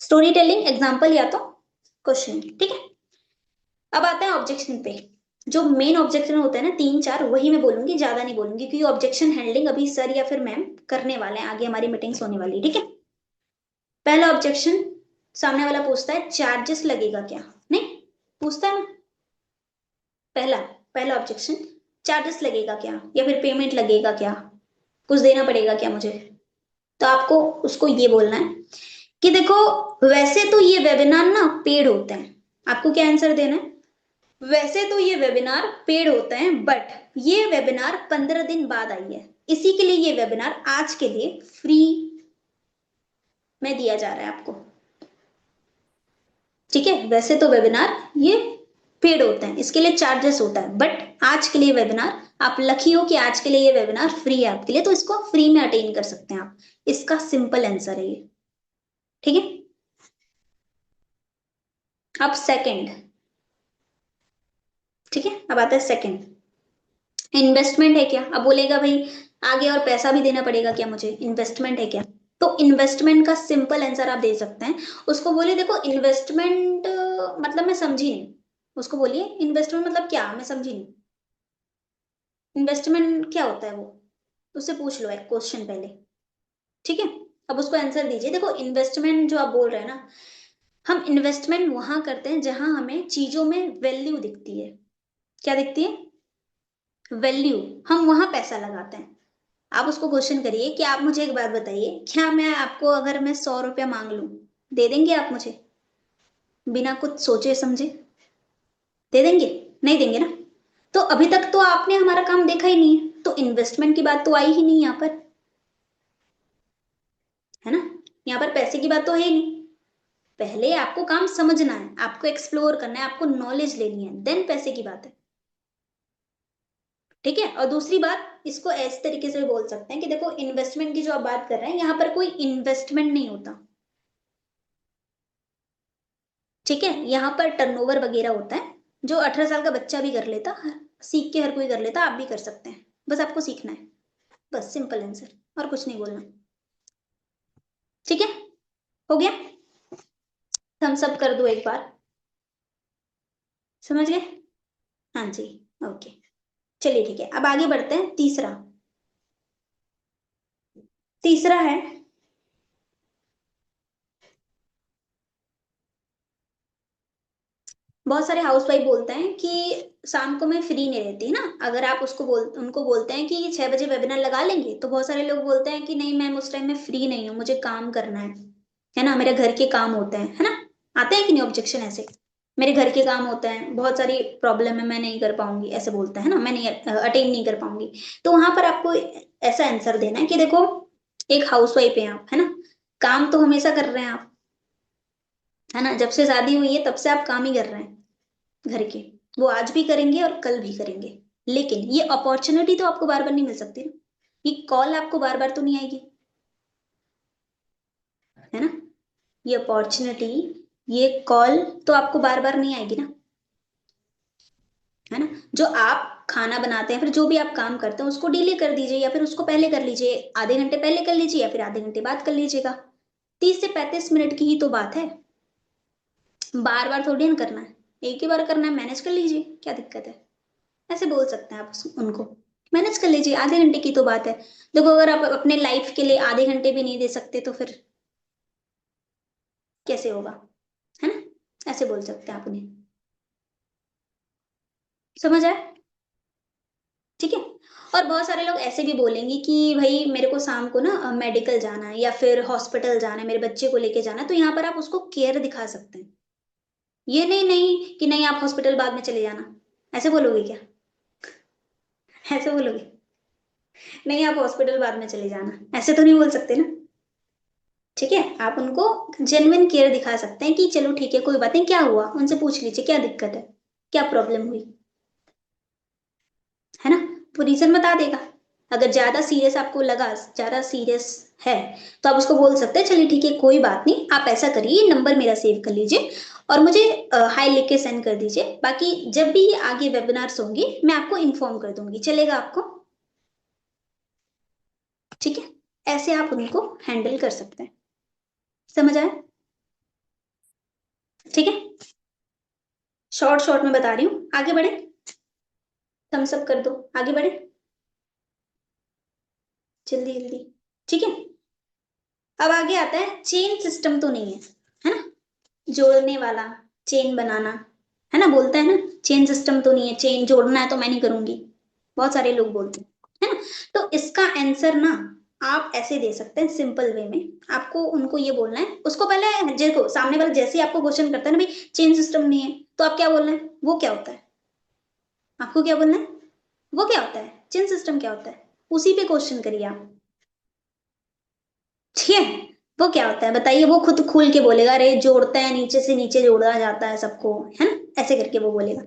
स्टोरी टेलिंग, एग्जाम्पल या तो क्वेश्चन। ठीक है, अब आते हैं ऑब्जेक्शन पे। जो मेन ऑब्जेक्शन होता है ना, तीन चार, वही मैं बोलूंगी, ज्यादा नहीं बोलूंगी, क्योंकि ऑब्जेक्शन हैंडलिंग अभी सर या फिर मैम करने वाले हैं, आगे हमारी मीटिंग्स होने वाली है। ठीक है, पहला ऑब्जेक्शन, सामने वाला पूछता है चार्जेस लगेगा क्या? नहीं पूछता है ना? पहला पहला ऑब्जेक्शन, चार्जेस लगेगा क्या, या फिर पेमेंट लगेगा क्या, कुछ देना पड़ेगा क्या मुझे? तो आपको उसको ये बोलना है कि देखो, वैसे तो ये वेबिनार ना पेड होते हैं। आपको क्या आंसर देना है? वैसे तो ये वेबिनार पेड होते हैं, बट ये वेबिनार 15 दिन बाद आई है, इसी के लिए ये वेबिनार आज के लिए फ्री में दिया जा रहा है आपको। ठीक है, वैसे तो वेबिनार ये पेड होते हैं, इसके लिए चार्जेस होता है, बट आज के लिए वेबिनार, आप लकी हो कि आज के लिए ये वेबिनार फ्री है आपके लिए, तो इसको फ्री में अटेन कर सकते हैं आप। इसका सिंपल आंसर है ये। ठीक है, अब सेकंड। ठीक है, अब आता है सेकंड, इन्वेस्टमेंट है क्या? अब बोलेगा भाई आगे और पैसा भी देना पड़ेगा क्या मुझे, इन्वेस्टमेंट है क्या? तो इन्वेस्टमेंट का सिंपल आंसर आप दे सकते हैं। उसको बोलिए देखो इन्वेस्टमेंट मतलब मैं समझी नहीं। उसको बोलिए इन्वेस्टमेंट मतलब क्या, मैं समझी नहीं, इन्वेस्टमेंट क्या होता है वो, उससे पूछ लो एक क्वेश्चन पहले। ठीक है, अब उसको आंसर दीजिए। देखो इन्वेस्टमेंट जो आप बोल रहे हैं ना, हम इन्वेस्टमेंट वहां करते हैं जहां हमें चीजों में वैल्यू दिखती है। क्या दिखती है? वैल्यू, हम वहां पैसा लगाते हैं। आप उसको क्वेश्चन करिए कि आप मुझे एक बात बताइए, क्या मैं आपको, अगर मैं 100 रुपया मांग लूं, दे देंगे आप मुझे बिना कुछ सोचे समझे? दे देंगे? नहीं देंगे ना। तो अभी तक तो आपने हमारा काम देखा ही नहीं है, तो इन्वेस्टमेंट की बात तो आई ही नहीं यहाँ पर, है ना? यहाँ पर पैसे की बात तो है ही नहीं। पहले आपको काम समझना है, आपको एक्सप्लोर करना है, आपको नॉलेज लेनी है, देन पैसे की बात है। ठीक है, और दूसरी बात, इसको ऐसे तरीके से बोल सकते हैं कि देखो इन्वेस्टमेंट की जो आप बात कर रहे हैं, यहाँ पर कोई इन्वेस्टमेंट नहीं होता। ठीक है, यहाँ पर टर्नओवर वगैरह होता है, जो 18 साल का बच्चा भी कर लेता, सीख के हर कोई कर लेता, आप भी कर सकते हैं, बस आपको सीखना है। बस सिंपल आंसर, और कुछ नहीं बोलना। ठीक है, हो गया। हम सब कर दो एक बार, समझ गए? हाँ जी, ओके, चलिए ठीक है, अब आगे बढ़ते हैं। तीसरा, तीसरा है, बहुत सारे हाउसवाइफ बोलते हैं कि शाम को मैं फ्री नहीं रहती ना, अगर आप उसको उनको बोलते हैं कि 6 बजे वेबिनार लगा लेंगे, तो बहुत सारे लोग बोलते हैं कि नहीं मैम उस टाइम में फ्री नहीं हूँ, मुझे काम करना है ना, मेरे घर के काम होते हैं, है ना? आते हैं कि नहीं ऑब्जेक्शन ऐसे? मेरे घर के काम होते हैं, बहुत सारी प्रॉब्लम है, मैं नहीं कर पाऊंगी, ऐसे बोलते हैं ना, मैं नहीं अटेंड नहीं कर पाऊंगी। तो वहां पर आपको ऐसा आंसर देना है कि देखो, एक हाउसवाइफ है आप, है ना, काम तो हमेशा कर रहे हैं आप, है ना, जब से शादी हुई है तब से आप काम ही कर रहे हैं घर के, वो आज भी करेंगे और कल भी करेंगे। लेकिन ये अपॉर्चुनिटी तो आपको बार बार नहीं मिल सकती ना, ये कॉल आपको बार बार तो नहीं आएगी, है ना? ये अपॉर्चुनिटी, ये कॉल तो आपको बार बार नहीं आएगी ना, है ना। जो आप खाना बनाते हैं, फिर जो भी आप काम करते हैं उसको डिले कर दीजिए, या फिर उसको पहले कर लीजिए, आधे घंटे पहले कर लीजिए या फिर आधे घंटे बाद कर लीजिएगा। 30 से 35 मिनट की ही तो बात है, बार बार थोड़ी ना करना है, एक ही बार करना है, मैनेज कर लीजिए, क्या दिक्कत है। ऐसे बोल सकते हैं आप उनको, मैनेज कर लीजिए, आधे घंटे की तो बात है। देखो अगर आप अपने लाइफ के लिए आधे घंटे भी नहीं दे सकते तो फिर कैसे होगा, है ना। ऐसे बोल सकते हैं आप उन्हें, समझ आए, ठीक है। और बहुत सारे लोग ऐसे भी बोलेंगे कि भाई मेरे को शाम को ना मेडिकल जाना है या फिर हॉस्पिटल जाना है, मेरे बच्चे को लेके जाना है, तो यहाँ पर आप उसको केयर दिखा सकते हैं। ये नहीं नहीं कि नहीं आप हॉस्पिटल बाद में चले जाना, ऐसे बोलोगे क्या, ऐसे बोलोगे, नहीं आप हॉस्पिटल बाद में चले जाना, ऐसे तो नहीं बोल सकते ना। ठीक है, आप उनको जेन्युइन केयर दिखा सकते हैं कि चलो ठीक है कोई बात नहीं, क्या हुआ उनसे पूछ लीजिए, क्या दिक्कत है, क्या प्रॉब्लम हुई, है ना। वो रीजन बता देगा। अगर ज्यादा सीरियस आपको लगा, ज्यादा सीरियस है, तो आप उसको बोल सकते हैं चलिए ठीक है कोई बात नहीं, आप ऐसा करिए, नंबर मेरा सेव कर लीजिए और मुझे हाई लिख के सेंड कर दीजिए, बाकी जब भी आगे वेबिनार्स होंगे मैं आपको इन्फॉर्म कर दूंगी, चलेगा आपको, ठीक है। ऐसे आप उनको हैंडल कर सकते हैं, समझ आया, ठीक है। शॉर्ट शॉर्ट में बता रही हूँ, आगे बढ़े, थम्स अप कर दो, आगे बढ़े जल्दी जल्दी, ठीक है। अब आगे आता है चेन सिस्टम तो नहीं है ना, जोड़ने वाला, चेन बनाना, है ना, बोलते हैं ना चेन सिस्टम तो नहीं है, चेन जोड़ना है तो मैं नहीं करूंगी, बहुत सारे लोग बोलते हैं, है ना। तो इसका आंसर ना आप ऐसे दे सकते हैं सिंपल वे में, आपको उनको ये बोलना है, उसको पहले देखो सामने वाला जैसे ही आपको क्वेश्चन करता है ना भाई चेन सिस्टम नहीं है, तो आप क्या बोलना है, वो क्या होता है, आपको क्या बोलना है, वो क्या होता है, चेन सिस्टम क्या होता है, उसी पे क्वेश्चन करिए आप, ठीक है। वो क्या होता है बताइए, वो खुद खुल के बोलेगा, अरे जोड़ता है, नीचे से नीचे जोड़ा जाता है सबको, है ना, ऐसे करके वो बोलेगा।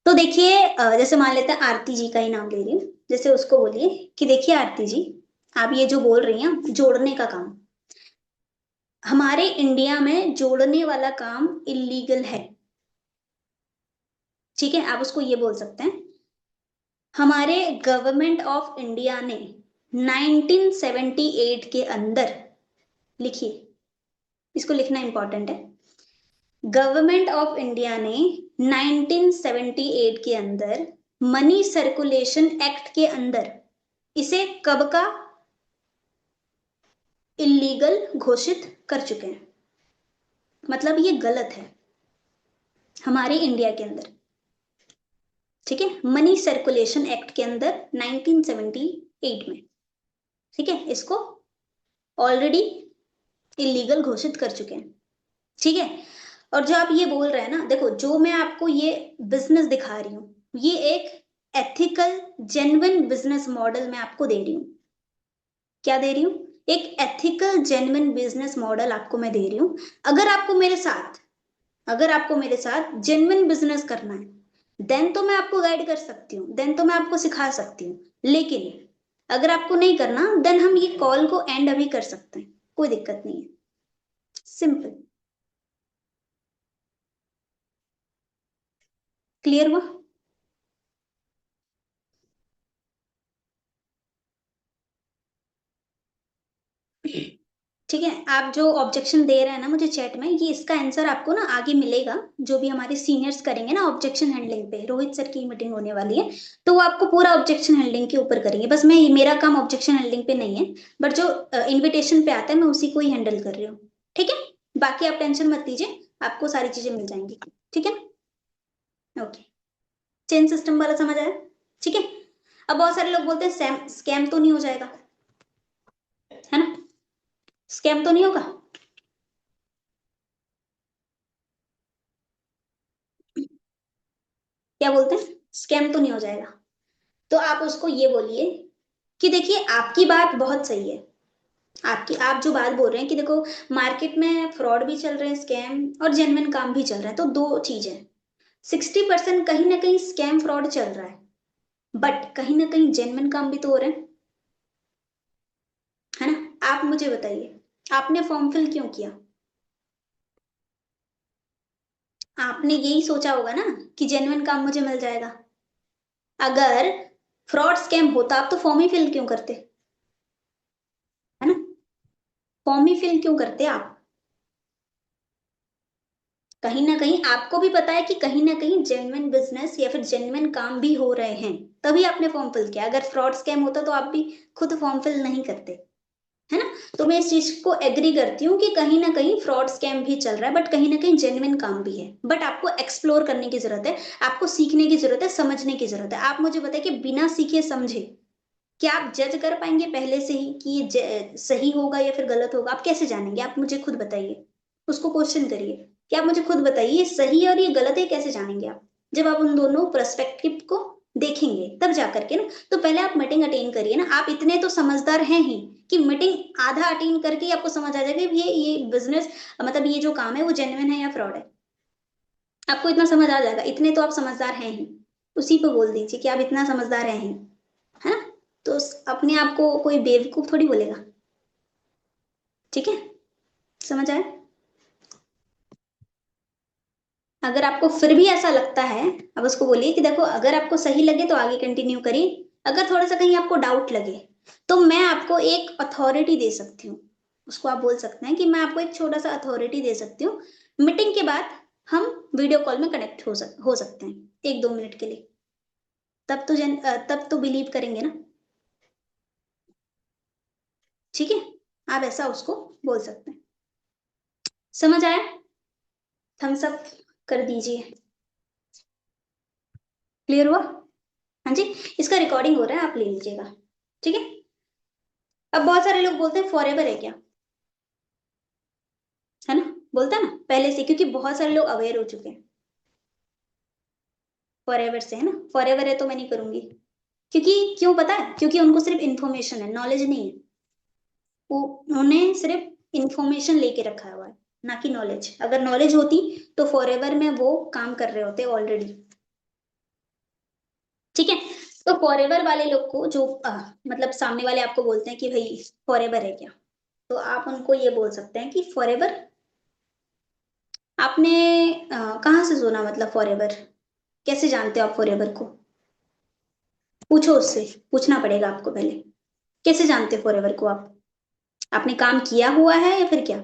तो देखिए जैसे मान लेते हैं आरती जी का ही नाम ले रही हूँ, जैसे उसको बोलिए कि देखिए आरती जी, आप ये जो बोल रही हैं जोड़ने का काम, हमारे इंडिया में जोड़ने वाला काम इलीगल है, ठीक है, आप उसको ये बोल सकते हैं। हमारे गवर्नमेंट ऑफ इंडिया ने 1978 के अंदर, लिखिए, इसको लिखना इंपॉर्टेंट है, गवर्नमेंट ऑफ इंडिया ने 1978 के अंदर मनी सर्कुलेशन एक्ट के अंदर इसे कब का इलीगल घोषित कर चुके हैं, मतलब ये गलत है हमारे इंडिया के अंदर, ठीक है, मनी सर्कुलेशन एक्ट के अंदर 1978 में, ठीक है, इसको ऑलरेडी इलीगल घोषित कर चुके हैं, ठीक है। और जो आप ये बोल रहे हैं ना, देखो जो मैं आपको ये बिजनेस दिखा रही हूँ, ये एक एथिकल जेन्युइन बिजनेस मॉडल मैं आपको दे रही हूँ, क्या दे रही हूँ, एक एथिकल जेन्युइन बिजनेस मॉडल आपको मैं दे रही हूँ। अगर आपको मेरे साथ, अगर आपको मेरे साथ जेन्युइन बिजनेस करना है देन तो मैं आपको गाइड कर सकती हूँ, देन तो मैं आपको सिखा सकती हूँ, लेकिन अगर आपको नहीं करना देन हम ये कॉल को एंड अभी कर सकते हैं, कोई दिक्कत नहीं है, सिंपल, क्लियर हुआ। ठीक है, आप जो ऑब्जेक्शन दे रहे हैं ना मुझे चैट में, ये इसका आंसर आपको ना आगे मिलेगा, जो भी हमारे सीनियर्स करेंगे ना ऑब्जेक्शन हैंडलिंग पे, रोहित सर की मीटिंग होने वाली है, तो वो आपको पूरा ऑब्जेक्शन हैंडलिंग के ऊपर करेंगे, बस मैं मेरा काम ऑब्जेक्शन हैंडलिंग पे नहीं है, बट जो इन्विटेशन पे आता है मैं उसी को ही हैंडल कर रही हूँ, ठीक है। बाकी आप टेंशन मत लीजिए, आपको सारी चीजें मिल जाएंगी, ठीक है, ओके। चेन सिस्टम वाला समझ आया, ठीक है। अब बहुत सारे लोग बोलते हैं स्कैम तो नहीं हो जाएगा, है ना, स्कैम तो नहीं होगा, क्या बोलते हैं, स्कैम तो नहीं हो जाएगा, तो आप उसको ये बोलिए कि देखिए आपकी बात बहुत सही है, आपकी आप जो बात बोल रहे हैं कि देखो मार्केट में फ्रॉड भी चल रहे हैं, स्कैम और जेन्युइन काम भी चल रहा है, तो दो चीजें, 60% कहीं ना कहीं स्कैम फ्रॉड चल रहा है, बट कहीं ना कहीं जेन्युइन काम भी तो हो रहे हैं, है ना। आप मुझे बताइए आपने फॉर्म फिल क्यों किया, आपने यही सोचा होगा ना कि जेन्युइन काम मुझे मिल जाएगा। अगर फ्रॉड स्कैम होता आप तो फॉर्म ही फिल क्यों करते, है ना? फॉर्म ही फिल क्यों करते आप? कहीं ना कहीं आपको भी पता है कि कहीं ना कहीं जेन्युइन बिजनेस या फिर जेन्युइन काम भी हो रहे हैं, तभी आपने फॉर्म फिल किया। अगर फ्रॉड स्कैम होता तो आप भी खुद फॉर्म फिल नहीं करते, है ना? तो मैं इस चीज को एग्री करती हूँ कि कहीं ना कहीं फ्रॉड स्कैम भी चल रहा है, बट कहीं ना कहीं जेन्युइन काम भी है। बट आपको एक्सप्लोर करने की जरूरत है, आपको सीखने की जरूरत है, समझने की जरूरत है। आप मुझे बताइए कि बिना सीखे समझे क्या आप जज कर पाएंगे पहले से ही कि ये सही होगा या फिर गलत होगा? आप कैसे जानेंगे? आप मुझे खुद बताइए, उसको क्वेश्चन करिए कि आप मुझे खुद बताइए ये सही है और ये गलत है, कैसे जानेंगे आप? जब आप उन दोनों पर्सपेक्टिव को देखेंगे तब जा करके ना। तो पहले आप मीटिंग अटेंड करिए ना। आप इतने तो समझदार हैं ही कि मीटिंग आधा अटेंड करके ही आपको समझ आ जाएगा कि ये बिजनेस, मतलब ये जो काम है वो जेन्युइन है या फ्रॉड है। आपको इतना समझ आ जाएगा, इतने तो आप समझदार हैं ही। उसी पे बोल दीजिए कि आप इतना समझदार हैं ही, है ना? तो अपने आप को कोई बेवकूफ थोड़ी बोलेगा। ठीक है, समझ आए? अगर आपको फिर भी ऐसा लगता है, अब उसको बोलिए कि देखो अगर आपको सही लगे तो आगे कंटिन्यू करिए, अगर थोड़ा सा कहीं आपको डाउट लगे तो मैं आपको एक अथॉरिटी दे सकती हूँ। उसको आप बोल सकते हैं कि मैं आपको एक छोटा सा अथॉरिटी दे सकती हूँ। मीटिंग के बाद हम वीडियो कॉल में कनेक्ट हो सकते हैं 1-2 मिनट के लिए। तब तो बिलीव करेंगे ना। ठीक है, आप ऐसा उसको बोल सकते हैं। समझ आया? थम्स अप कर दीजिए। क्लियर हुआ? हाँ जी। इसका रिकॉर्डिंग हो रहा है, आप ले लीजिएगा। ठीक है। अब बहुत सारे लोग बोलते हैं फॉर एवर है क्या, है ना? बोलता है ना पहले से, क्योंकि बहुत सारे लोग अवेयर हो चुके हैं फॉर एवर से, है ना? फॉर एवर है तो मैं नहीं करूंगी। क्योंकि क्यों पता है? क्योंकि उनको सिर्फ इन्फॉर्मेशन है, नॉलेज नहीं है। वो उन्हें सिर्फ इंफॉर्मेशन लेके रखा हुआ है, ना कि नॉलेज। अगर नॉलेज होती तो फॉर एवर में वो काम कर रहे होते ऑलरेडी। ठीक है। तो फॉर एवर वाले लोग को जो मतलब सामने वाले आपको बोलते हैं कि भाई फॉर एवर है क्या, तो आप उनको ये बोल सकते हैं कि फॉर एवर। आपने कहाँ से सुना, मतलब फॉर एवर कैसे जानते हो आप फॉर एवर को? पूछो उससे, पूछना पड़ेगा आपको पहले। कैसे जानते हो फॉर एवर को आप? आपने काम किया हुआ है या फिर क्या?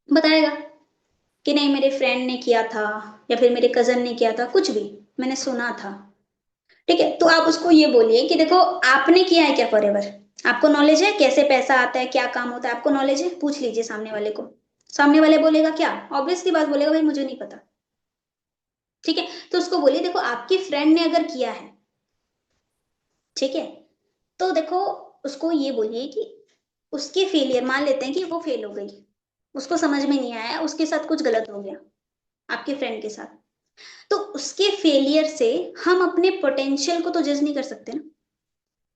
बताएगा कि नहीं मेरे फ्रेंड ने किया था या फिर मेरे कजन ने किया था, कुछ भी मैंने सुना था। ठीक है, तो आप उसको ये बोलिए कि देखो आपने किया है क्या फॉर एवर? आपको नॉलेज है कैसे पैसा आता है, क्या काम होता है? आपको नॉलेज है? पूछ लीजिए सामने वाले को। सामने वाले बोलेगा क्या? ऑब्वियसली बात बोलेगा, भाई मुझे नहीं पता। ठीक है, तो उसको बोलिए देखो आपकी फ्रेंड ने अगर किया है, ठीक है, तो देखो उसको ये बोलिए कि उसके फेलियर, मान लेते हैं कि वो फेल हो गई, उसको समझ में नहीं आया, उसके साथ कुछ गलत हो गया आपके फ्रेंड के साथ, तो उसके फेलियर से हम अपने पोटेंशियल को तो जज नहीं कर सकते ना।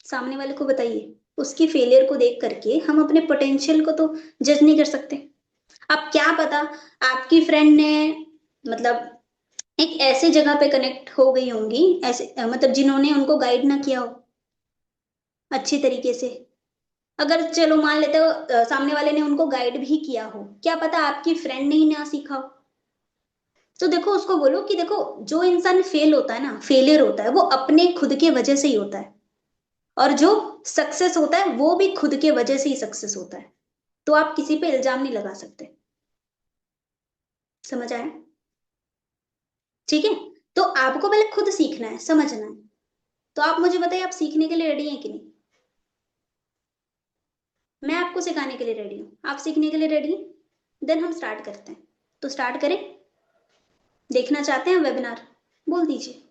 सामने वाले को बताइए, उसकी फेलियर को देख करके हम अपने पोटेंशियल को तो जज नहीं कर सकते। अब क्या पता आपकी फ्रेंड ने, मतलब एक ऐसे जगह पे कनेक्ट हो गई होंगी, ऐसे मतलब जिन्होंने उनको गाइड ना किया हो अच्छी तरीके से। अगर चलो मान लेते हो सामने वाले ने उनको गाइड भी किया हो, क्या पता आपकी फ्रेंड ने ही ना सीखा हो। तो देखो उसको बोलो कि देखो जो इंसान फेल होता है ना, फेलियर होता है, वो अपने खुद के वजह से ही होता है। और जो सक्सेस होता है वो भी खुद के वजह से ही सक्सेस होता है। तो आप किसी पे इल्जाम नहीं लगा सकते। समझ आया? ठीक है। तो आपको पहले खुद सीखना है, समझना है। तो आप मुझे बताइए आप सीखने के लिए रेडी हैं कि नहीं? मैं आपको सिखाने के लिए रेडी हूँ, आप सीखने के लिए रेडी हैं? देन हम स्टार्ट करते हैं। तो स्टार्ट करें? देखना चाहते हैं वेबिनार? बोल दीजिए।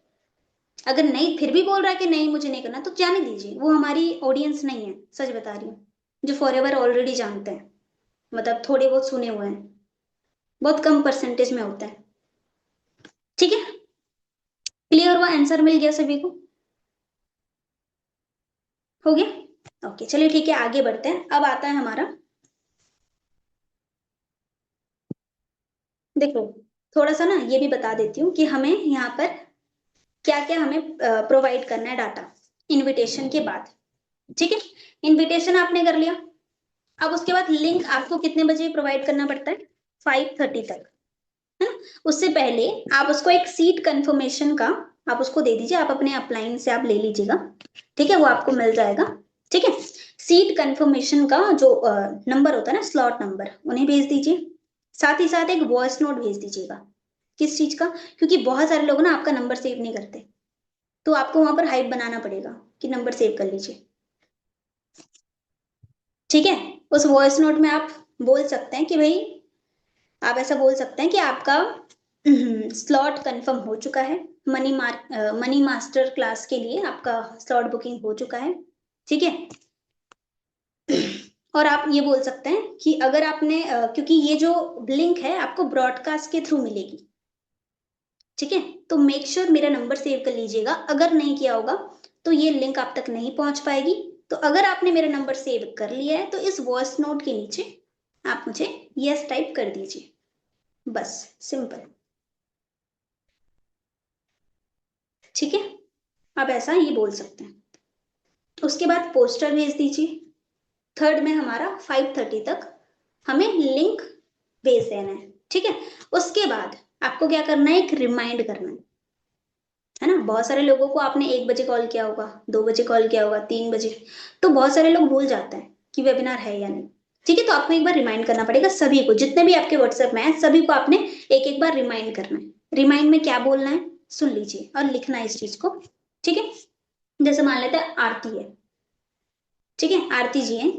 अगर नहीं, फिर भी बोल रहा है कि नहीं मुझे नहीं करना, तो जाने दीजिए, वो हमारी ऑडियंस नहीं है, सच बता रही हूँ। जो फॉर एवर ऑलरेडी जानते हैं, मतलब थोड़े बहुत सुने हुए हैं, बहुत कम परसेंटेज में होता है। ठीक है, क्लियर हुआ? आंसर मिल गया सभी को? हो गया? ओके चलिए ठीक है, आगे बढ़ते हैं। अब आता है हमारा, देखो थोड़ा सा ना ये भी बता देती हूँ कि हमें यहाँ पर क्या क्या हमें प्रोवाइड करना है डाटा इनविटेशन के बाद। ठीक है, इनविटेशन आपने कर लिया। अब उसके बाद लिंक आपको कितने बजे प्रोवाइड करना पड़ता है? 5:30 तक। है ना। उससे पहले आप उसको एक सीट कंफर्मेशन का आप उसको दे दीजिए, आप अपने अपलाइन से आप ले लीजिएगा, ठीक है, वो आपको मिल जाएगा, ठीक है। सीट कंफर्मेशन का जो नंबर होता है ना, स्लॉट नंबर, उन्हें भेज दीजिए। साथ ही साथ एक वॉइस नोट भेज दीजिएगा। किस चीज का? क्योंकि बहुत सारे लोग ना आपका नंबर सेव नहीं करते, तो आपको वहां पर हाइप बनाना पड़ेगा कि नंबर सेव कर लीजिए, ठीक है। उस वॉइस नोट में आप बोल सकते हैं कि भाई, आप ऐसा बोल सकते हैं कि आपका स्लॉट कंफर्म हो चुका है, मनी मास्टर क्लास के लिए आपका स्लॉट बुकिंग हो चुका है, ठीक है। और आप ये बोल सकते हैं कि अगर आपने क्योंकि ये जो लिंक है आपको ब्रॉडकास्ट के थ्रू मिलेगी, ठीक है, तो मेक श्योर मेरा नंबर सेव कर लीजिएगा। अगर नहीं किया होगा तो ये लिंक आप तक नहीं पहुंच पाएगी। तो अगर आपने मेरा नंबर सेव कर लिया है तो इस वॉइस नोट के नीचे आप मुझे यस टाइप कर दीजिए, बस, सिंपल, ठीक है। आप ऐसा ये बोल सकते हैं। उसके बाद पोस्टर भेज दीजिए। थर्ड में हमारा 5:30 तक हमें लिंक भेज देना है, ठीक है। उसके बाद आपको क्या करना है, एक रिमाइंड करना है ना। बहुत सारे लोगों को आपने 1 बजे कॉल किया होगा, 2 बजे कॉल किया होगा, 3 बजे, तो बहुत सारे लोग भूल जाते हैं कि वेबिनार है या नहीं, ठीक है। तो आपको एक बार रिमाइंड करना पड़ेगा सभी को, जितने भी आपके व्हाट्सएप में है सभी को आपने एक एक बार रिमाइंड करना है। रिमाइंड में क्या बोलना है सुन लीजिए और लिखना है इस चीज को, ठीक है। जैसे मान लेते हैं आरती है, ठीक है, आरती जी हैं,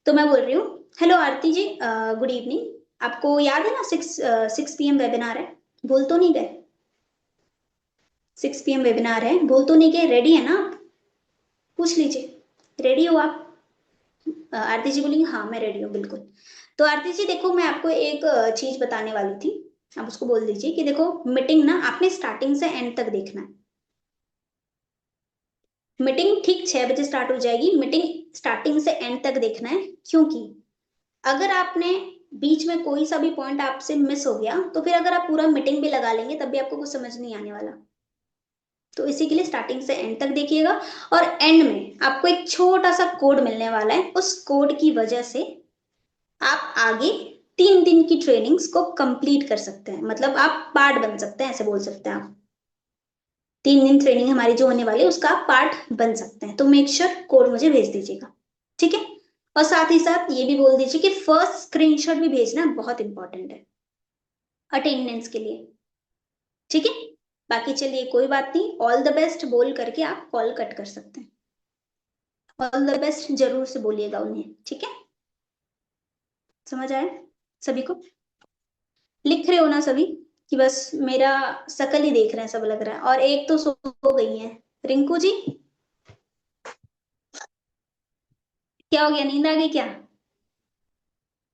तो मैं बोल रही हूँ, हेलो आरती जी, गुड इवनिंग। आपको याद है ना 6 PM वेबिनार है, भूल तो नहीं गए? 6 PM वेबिनार है, भूल तो नहीं गए? रेडी है ना आप? पूछ लीजिए, रेडी हो आप? आरती जी बोलेंगे हाँ मैं रेडी हूँ, बिल्कुल। तो आरती जी देखो, मैं आपको एक चीज बताने वाली थी, आप उसको बोल दीजिए कि देखो, मीटिंग ना आपने स्टार्टिंग से एंड तक देखना है। मीटिंग ठीक 6 बजे स्टार्ट हो जाएगी, मीटिंग स्टार्टिंग से एंड तक देखना है, क्योंकि अगर आपने बीच में कोई सा भी पॉइंट आपसे मिस हो गया तो फिर अगर आप पूरा मीटिंग भी लगा लेंगे तब भी आपको कुछ समझ नहीं आने वाला। तो इसी के लिए स्टार्टिंग से एंड तक देखिएगा। और एंड में आपको एक छोटा सा कोड मिलने वाला है, उस कोड की वजह से आप आगे 3 दिन की ट्रेनिंग्स को कंप्लीट कर सकते हैं, मतलब आप पार्ट बन सकते हैं, ऐसे बोल सकते हैं आप। 3 दिन ट्रेनिंग हमारी जो होने वाली है उसका आप पार्ट बन सकते हैं। तो मेक श्योर कोड मुझे भेज दीजिएगा, ठीक है। और साथ ही साथ ये भी बोल दीजिए कि फर्स्ट स्क्रीनशॉट भी भेजना बहुत इंपॉर्टेंट है अटेंडेंस के लिए, ठीक है। बाकी चलिए कोई बात नहीं, ऑल द बेस्ट बोल करके आप कॉल कट कर सकते हैं। ऑल द बेस्ट जरूर से बोलिएगा उन्हें, ठीक है। समझ आया सभी को? लिख रहे हो ना सभी कि बस मेरा शकल ही देख रहे हैं सब, लग रहा है। और एक तो सो गई है, रिंकू जी, क्या हो गया, नींद आ गई क्या?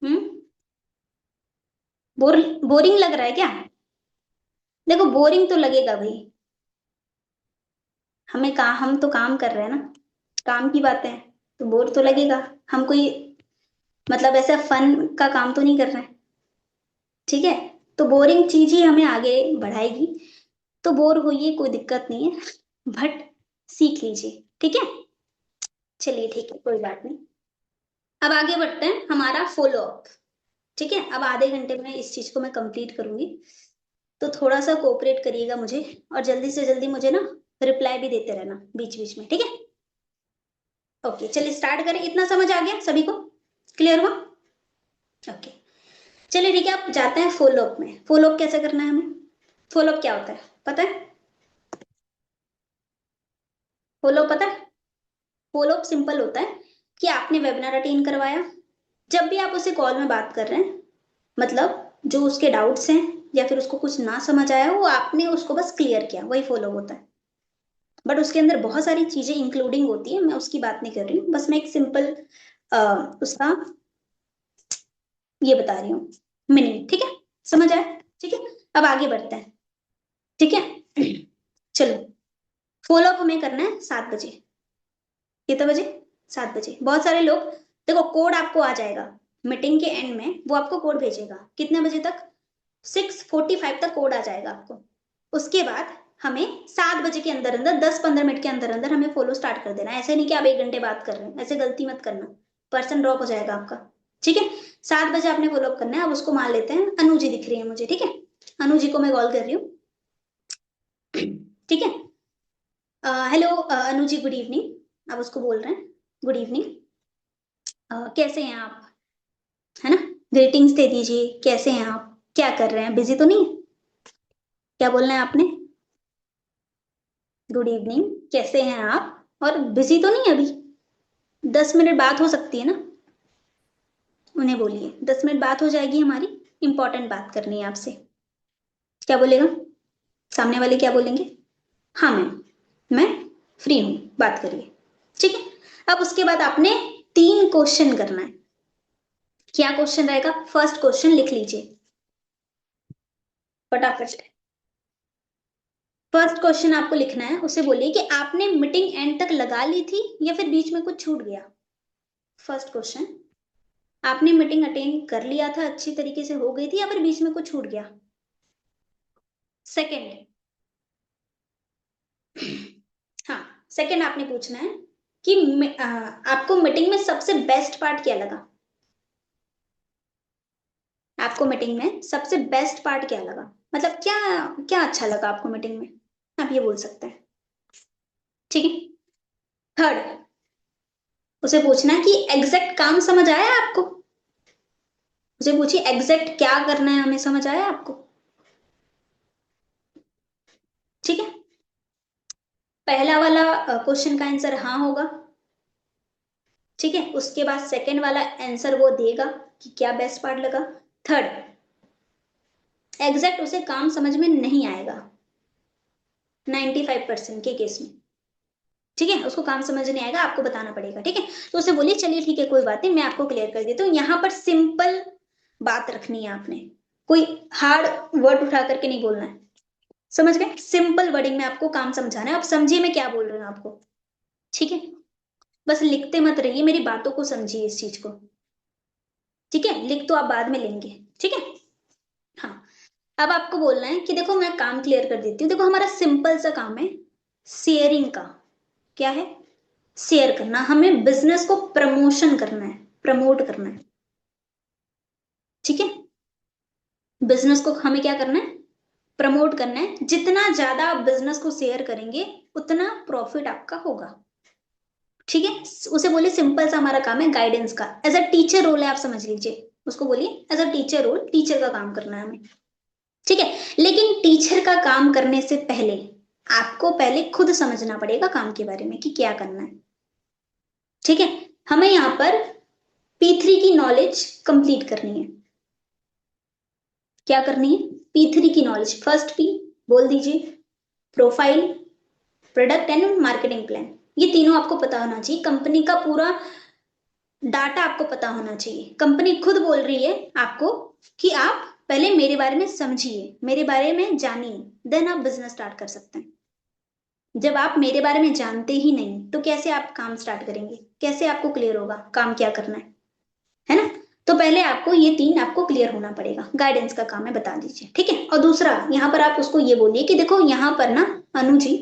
हम्म, बोरिंग लग रहा है क्या? देखो बोरिंग तो लगेगा भाई, हम तो काम कर रहे हैं ना, काम की बातें हैं, तो बोर तो लगेगा। हम कोई मतलब ऐसा फन का काम तो नहीं कर रहे हैं, ठीक है। तो बोरिंग चीज ही हमें आगे बढ़ाएगी, तो बोर होइए, कोई दिक्कत नहीं है, बट सीख लीजिए, ठीक है। चलिए ठीक है, कोई बात नहीं। अब आगे बढ़ते हैं, हमारा फॉलो अप, ठीक है। अब आधे घंटे में इस चीज को मैं कंप्लीट करूंगी, तो थोड़ा सा कोऑपरेट करिएगा मुझे, और जल्दी से जल्दी मुझे ना रिप्लाई भी देते रहना बीच बीच में, ठीक है। ओके चलिए स्टार्ट करें, इतना समझ आ गया सभी को? क्लियर हुआ? ओके चलिए ठीक है, आप जाते हैं फॉलो अप में। फॉलो अप कैसे करना है हमें? फॉलो अप क्या होता है पता है? फॉलो अप पता है? फॉलो अप सिंपल होता है कि आपने वेबिनार अटेंड करवाया, जब भी आप उसे कॉल में बात कर रहे हैं, मतलब जो उसके डाउट्स हैं या फिर उसको कुछ ना समझ आया वो आपने उसको बस क्लियर किया, वही फॉलो होता है। बट उसके अंदर बहुत सारी चीजें इंक्लूडिंग होती है, मैं उसकी बात नहीं कर रही हूँ, बस मैं एक सिंपल उसका ये बता रही हूँ मीनिंग, ठीक है। समझ आया? ठीक है, अब आगे बढ़ते हैं, ठीक है। चलो, फॉलो अप हमें करना है 7 बजे। कितने बजे? 7 बजे। बहुत सारे लोग, देखो कोड आपको आ जाएगा मीटिंग के एंड में, वो आपको कोड भेजेगा कितने बजे तक? 6:45 तक कोड आ जाएगा आपको। उसके बाद हमें 7 बजे के अंदर अंदर 10-15 मिनट के अंदर अंदर हमें फॉलो स्टार्ट कर देना है। ऐसे नहीं कि आप 1 घंटे बात कर रहे हैं, ऐसे गलती मत करना, पर्सन ड्रॉप हो जाएगा आपका, ठीक है। 7 बजे आपने फॉलो अप करना है। अब उसको मान लेते हैं अनु जी दिख रही है मुझे, ठीक है। अनु जी को मैं कॉल कर रही हूँ, ठीक है। Hello Anu ji, good evening. आप उसको बोल रहे हैं गुड इवनिंग। कैसे हैं आप, है ना? ग्रीटिंग्स दे दीजिए, कैसे हैं आप, क्या कर रहे हैं, बिजी तो नहीं है? क्या बोलना है आपने? गुड इवनिंग, कैसे हैं आप, और बिजी तो नहीं है अभी? 10 मिनट बात हो सकती है ना? उन्हें बोलिए 10 मिनट बात हो जाएगी हमारी, इंपॉर्टेंट बात करनी है आपसे। क्या बोलेगा सामने वाले, क्या बोलेंगे? हाँ मैम, मैं फ्री हूँ, बात करिए। ठीक है। अब उसके बाद आपने 3 क्वेश्चन करना है। क्या क्वेश्चन रहेगा? फर्स्ट क्वेश्चन लिख लीजिए फटाफट। फर्स्ट क्वेश्चन आपको लिखना है, उसे बोलिए कि आपने मीटिंग एंड तक लगा ली थी या फिर बीच में कुछ छूट गया। फर्स्ट क्वेश्चन, आपने मीटिंग अटेंड कर लिया था, अच्छी तरीके से हो गई थी, या फिर बीच में कुछ छूट गया? सेकंड, हाँ, सेकंड आपने पूछना है कि आपको मीटिंग में सबसे बेस्ट पार्ट क्या लगा। आपको मीटिंग में सबसे बेस्ट पार्ट क्या लगा, मतलब क्या क्या अच्छा लगा आपको मीटिंग में, आप ये बोल सकते हैं। ठीक है। थर्ड, उसे पूछना है कि एग्जैक्ट काम समझ आया आपको। उसे पूछिए एग्जैक्ट क्या करना है हमें, समझ आया आपको? ठीक है। पहला वाला क्वेश्चन का आंसर हाँ होगा। ठीक है। उसके बाद सेकंड वाला आंसर वो देगा कि क्या बेस्ट पार्ट लगा। थर्ड, एग्जैक्ट उसे काम समझ में नहीं आएगा 95% के केस में। ठीक है, उसको काम समझ नहीं आएगा, आपको बताना पड़ेगा। ठीक है, तो उसे बोलिए चलिए ठीक है, कोई बात नहीं, मैं आपको क्लियर कर देता हूँ। यहाँ पर सिंपल बात रखनी है आपने, कोई हार्ड वर्ड उठा करके नहीं बोलना है। समझ गए? सिंपल वर्डिंग में आपको काम समझाना है। आप समझिए मैं क्या बोल रही हूँ आपको। ठीक है, बस लिखते मत रहिए, मेरी बातों को समझिए इस चीज को। ठीक है, लिख तो आप बाद में लेंगे। ठीक है। हाँ, अब आपको बोलना है कि देखो मैं काम क्लियर कर देती हूँ। देखो हमारा सिंपल सा काम है शेयरिंग का। क्या है? शेयर करना। हमें बिजनेस को प्रमोशन करना है, प्रमोट करना है। ठीक है, बिजनेस को हमें क्या करना है? प्रमोट करना है। जितना ज्यादा आप बिजनेस को शेयर करेंगे उतना प्रॉफिट आपका होगा। ठीक है, उसे बोलिए सिंपल सा हमारा काम है गाइडेंस का, एज अ टीचर रोल है, आप समझ लीजिए। उसको बोलिए as a teacher role, teacher का काम करना है हमें। ठीक है, लेकिन टीचर का काम करने से पहले आपको पहले खुद समझना पड़ेगा काम के बारे में कि क्या करना है। ठीक है, हमें यहाँ पर P3 की नॉलेज कंप्लीट करनी है। क्या करनी है? P3 की नॉलेज। फर्स्ट P बोल दीजिए, profile, product and marketing plan. ये तीनों आपको पता होना चाहिए। कंपनी का पूरा डाटा आपको पता होना चाहिए। कंपनी खुद बोल रही है आपको कि आप पहले मेरे बारे में समझिए, मेरे बारे में जानिए, देन आप बिजनेस स्टार्ट कर सकते हैं। जब आप मेरे बारे में जानते ही नहीं तो कैसे आप काम स्टार्ट करेंगे, कैसे आपको क्लियर होगा काम क्या करना है ना? तो पहले आपको ये 3 आपको क्लियर होना पड़ेगा। गाइडेंस का काम है, बता दीजिए। ठीक है, और दूसरा यहाँ पर आप उसको ये बोलिए कि देखो यहाँ पर ना अनु जी,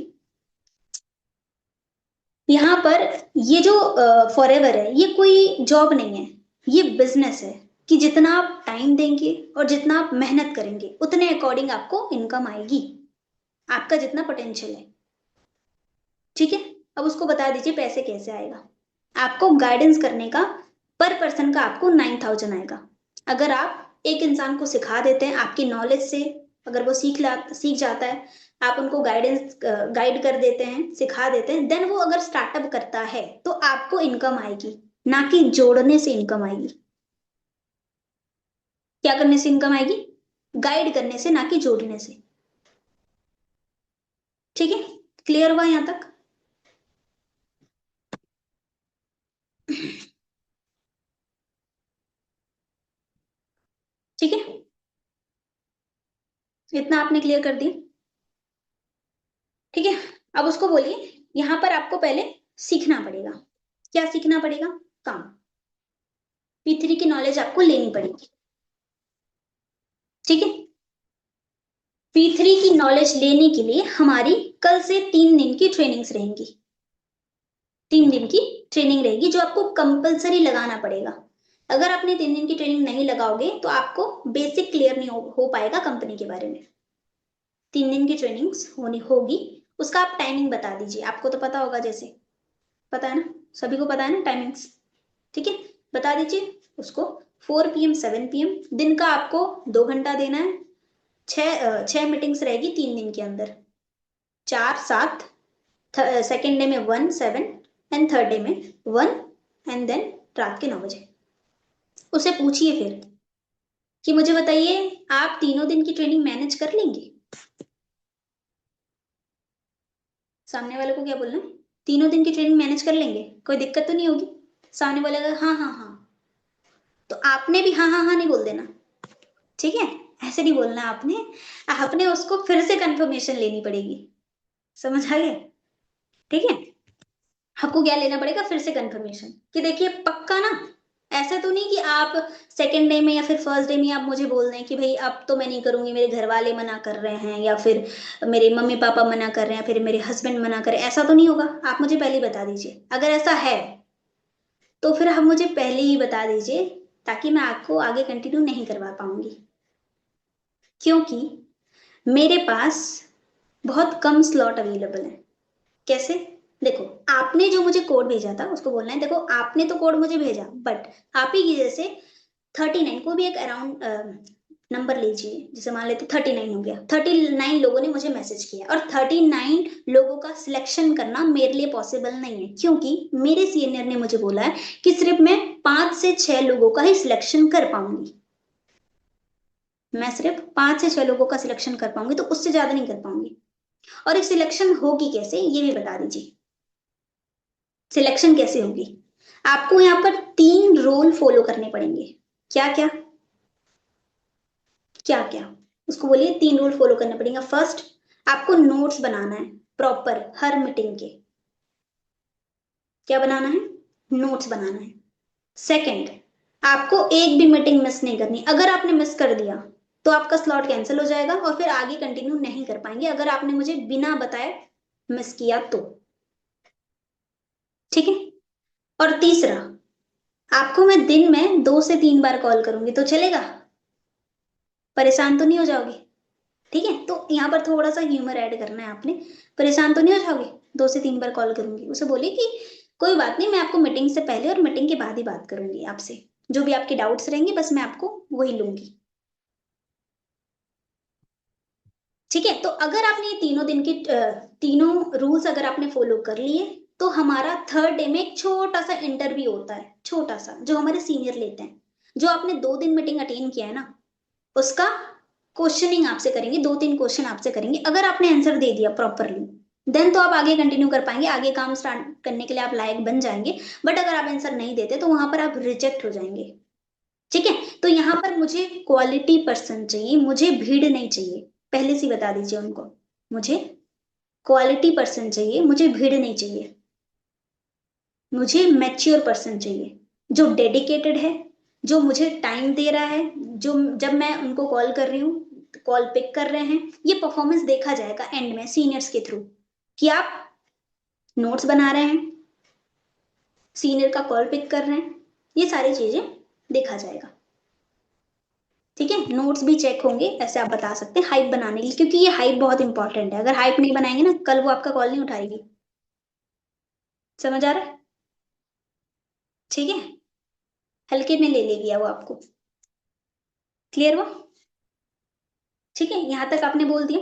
यहाँ पर ये जो फॉरएवर है ये कोई जॉब नहीं है, ये बिजनेस है। कि जितना आप टाइम देंगे और जितना आप मेहनत करेंगे उतने अकॉर्डिंग आपको इनकम आएगी, आपका जितना पोटेंशियल है। ठीक है, अब उसको बता दीजिए पैसे कैसे आएगा। आपको गाइडेंस करने का पर पर्सन का आपको 9,000 आएगा। अगर आप एक इंसान को सिखा देते हैं आपकी नॉलेज से, अगर वो सीख जाता है, आप उनको गाइड कर देते हैं, सिखा देते हैं, देन वो अगर स्टार्टअप करता है तो आपको इनकम आएगी, ना कि जोड़ने से इनकम आएगी। क्या करने से इनकम आएगी? गाइड करने से, ना कि जोड़ने से। ठीक है, क्लियर हुआ यहां तक? ठीक है, इतना आपने क्लियर कर दिया। ठीक है, अब उसको बोलिए यहां पर आपको पहले सीखना पड़ेगा। क्या सीखना पड़ेगा? काम। P3 की नॉलेज आपको लेनी पड़ेगी। ठीक है, P3 की नॉलेज लेने के लिए हमारी कल से 3 दिन की ट्रेनिंग्स रहेंगी। 3 दिन की ट्रेनिंग रहेगी जो आपको कंपलसरी लगाना पड़ेगा। अगर आपने 3 दिन की ट्रेनिंग नहीं लगाओगे तो आपको बेसिक क्लियर नहीं हो पाएगा कंपनी के बारे में। 3 दिन की ट्रेनिंग होनी होगी, उसका आप टाइमिंग बता दीजिए, आपको तो पता होगा, जैसे पता है ना, सभी को पता है ना टाइमिंग्स, ठीक है, बता दीजिए उसको। 4 PM 7 PM दिन का आपको 2 घंटा देना है। 6 मीटिंग्स रहेगी 3 दिन के अंदर, 4 7, सेकेंड डे में 1 7, एंड थर्ड डे में 1, एंड देन रात के 9 बजे। उसे पूछिए फिर कि मुझे बताइए आप 3 दिन की ट्रेनिंग मैनेज कर लेंगे। सामने वाले को क्या बोलना है, 3 दिन की ट्रेनिंग मैनेज कर लेंगे, कोई दिक्कत तो नहीं होगी। सामने वाले का हाँ हाँ हाँ, तो आपने भी हाँ हाँ हाँ नहीं बोल देना, ठीक है, ऐसे नहीं बोलना आपने, आपने उसको फिर से कंफर्मेशन लेनी पड़ेगी, समझ आ गया, ठीक है। आपको क्या लेना पड़ेगा, फिर से कंफर्मेशन, कि देखिए पक्का ना, ऐसा तो नहीं कि आप सेकेंड डे में या फिर फर्स्ट डे में आप मुझे बोल दें कि भाई अब तो मैं नहीं करूंगी, मेरे घर वाले मना कर रहे हैं, या फिर मेरे मम्मी पापा मना कर रहे हैं, फिर मेरे हस्बैंड मना कर रहे हैं, ऐसा तो नहीं होगा। आप मुझे पहले ही बता दीजिए, अगर ऐसा है तो फिर आप मुझे पहले ही बता दीजिए, ताकि मैं आपको आगे कंटिन्यू नहीं करवा पाऊंगी, क्योंकि मेरे पास बहुत कम स्लॉट अवेलेबल है। कैसे, देखो आपने जो मुझे कोड भेजा था उसको बोलना है, देखो आपने तो कोड मुझे भेजा, बट आप ही की जैसे 39 को भी एक अराउंड नंबर लीजिए, जैसे मान लेते 39 हो गया, 39 लोगों ने मुझे मैसेज किया, और 39 लोगों का सिलेक्शन करना मेरे लिए पॉसिबल नहीं है, क्योंकि मेरे सीनियर ने मुझे बोला है कि सिर्फ मैं 5 से 6 लोगों का ही सिलेक्शन कर पाऊंगी, मैं सिर्फ 5 से 6 लोगों का सिलेक्शन कर पाऊंगी, तो उससे ज्यादा नहीं कर पाऊंगी। और एक सिलेक्शन होगी कैसे, ये भी बता दीजिए, सिलेक्शन कैसे होगी। आपको यहाँ पर 3 रोल फॉलो करने पड़ेंगे। क्या क्या, क्या क्या, उसको बोलिए 3 रोल फॉलो करने पड़ेंगे। फर्स्ट, आपको नोट्स बनाना है प्रॉपर हर मीटिंग के। क्या बनाना है, नोट्स बनाना है। सेकंड, आपको एक भी मीटिंग मिस नहीं करनी, अगर आपने मिस कर दिया तो आपका स्लॉट कैंसिल हो जाएगा और फिर आगे कंटिन्यू नहीं कर पाएंगे, अगर आपने मुझे बिना बताए मिस किया तो, ठीक है। और तीसरा, आपको मैं दिन में 2 से 3 बार कॉल करूंगी, तो चलेगा, परेशान तो नहीं हो जाओगे, ठीक है। तो यहाँ पर थोड़ा सा ह्यूमर ऐड करना है आपने, परेशान तो नहीं हो जाओगे, 2 से 3 बार कॉल करूंगी, उसे बोलिए कि कोई बात नहीं, मैं आपको मीटिंग से पहले और मीटिंग के बाद ही बात करूंगी आपसे, जो भी आपके डाउट्स रहेंगे बस मैं आपको वही लूंगी, ठीक है। तो अगर आपने ये 3 दिन की 3 रूल्स अगर आपने फॉलो कर लिए, तो हमारा थर्ड डे में एक छोटा सा इंटरव्यू होता है, छोटा सा, जो हमारे सीनियर लेते हैं, जो आपने 2 दिन मीटिंग अटेंड किया है ना, उसका क्वेश्चनिंग आपसे करेंगे, 2 3 क्वेश्चन आपसे करेंगे, अगर आपने आंसर दे दिया प्रॉपरली, देन तो आप आगे कंटिन्यू कर पाएंगे, आगे काम स्टार्ट करने के लिए आप लायक बन जाएंगे। बट अगर आप आंसर नहीं देते तो वहां पर आप रिजेक्ट हो जाएंगे, ठीक है। तो यहाँ पर मुझे क्वालिटी पर्सन चाहिए, मुझे भीड़ नहीं चाहिए, पहले से बता दीजिए उनको, मुझे क्वालिटी पर्सन चाहिए, मुझे भीड़ नहीं चाहिए, मुझे मैच्योर पर्सन चाहिए, जो डेडिकेटेड है, जो मुझे टाइम दे रहा है, जो जब मैं उनको कॉल कर रही हूँ कॉल पिक कर रहे हैं, ये परफॉर्मेंस देखा जाएगा एंड में सीनियर्स के थ्रू, कि आप नोट्स बना रहे हैं, सीनियर का कॉल पिक कर रहे हैं, ये सारी चीजें देखा जाएगा, ठीक है। नोट्स भी चेक होंगे, ऐसे आप बता सकते हैं हाइप बनाने के लिए, क्योंकि ये हाइप बहुत इंपॉर्टेंट है, अगर हाइप नहीं बनाएंगे ना, कल वो आपका कॉल नहीं उठाएगी, समझ आ रहा है, ठीक है, हल्के में ले लेगी वो आपको, क्लियर हुआ, ठीक है। यहाँ तक आपने बोल दिया,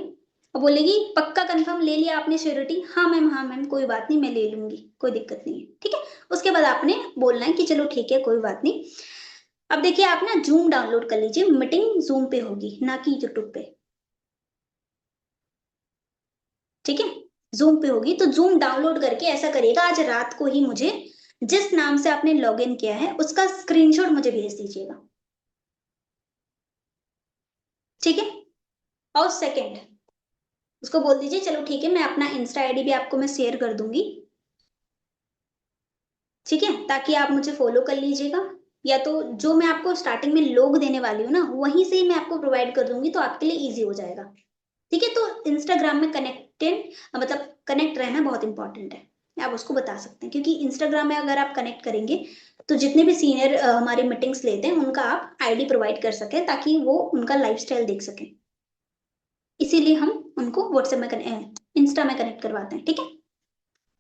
अब बोलेगी पक्का कंफर्म ले लिया आपने श्योरिटी, हाँ मैम कोई बात नहीं, मैं ले लूंगी, कोई दिक्कत नहीं है, ठीक है। उसके बाद आपने बोलना है कि चलो ठीक है कोई बात नहीं। अब देखिए आप ना जूम डाउनलोड कर लीजिए, मीटिंग जूम पे होगी ना कि यूट्यूब पे, ठीक है, जूम पे होगी, तो जूम डाउनलोड करके ऐसा करिएगा, आज रात को ही मुझे जिस नाम से आपने लॉग इन किया है उसका स्क्रीनशॉट मुझे भेज दीजिएगा, ठीक है। और सेकंड, उसको बोल दीजिए चलो ठीक है, मैं अपना इंस्टा आईडी भी आपको मैं शेयर कर दूंगी, ठीक है, ताकि आप मुझे फॉलो कर लीजिएगा, या तो जो मैं आपको स्टार्टिंग में लोग देने वाली हूँ ना, वहीं से ही मैं आपको प्रोवाइड कर दूंगी, तो आपके लिए इजी हो जाएगा, ठीक है। तो इंस्टाग्राम में कनेक्टेड, मतलब कनेक्ट रहना बहुत इंपॉर्टेंट है, आप उसको बता सकते हैं, क्योंकि इंस्टाग्राम में अगर आप कनेक्ट करेंगे तो जितने भी सीनियर हमारे मीटिंग्स लेते हैं उनका आप आईडी प्रोवाइड कर सकें, ताकि वो उनका लाइफस्टाइल देख सकें। इसीलिए हम उनको व्हाट्सएप में इंस्टा में कनेक्ट करवाते हैं। ठीक है,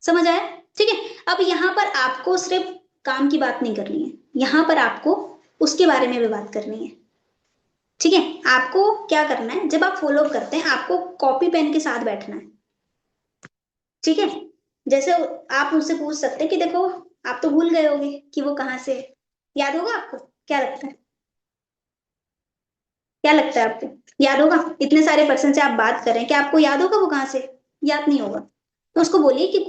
समझ आया? ठीक है, अब यहाँ पर आपको सिर्फ काम की बात नहीं करनी है, यहाँ पर आपको उसके बारे में भी बात करनी है। ठीक है, आपको क्या करना है, जब आप फॉलो अप करते हैं आपको कॉपी पेन के साथ बैठना है। ठीक है, जैसे आप मुझसे पूछ सकते हैं कि देखो आप तो भूल गए होगे कि वो कहाँ से, याद होगा आपको? क्या लगता है, क्या लगता है आपको, याद होगा? इतने सारे पर्सन से आप बात कर रहे हैं, क्या आपको याद होगा वो कहाँ से? याद नहीं होगा। तो उसको बोलिए कि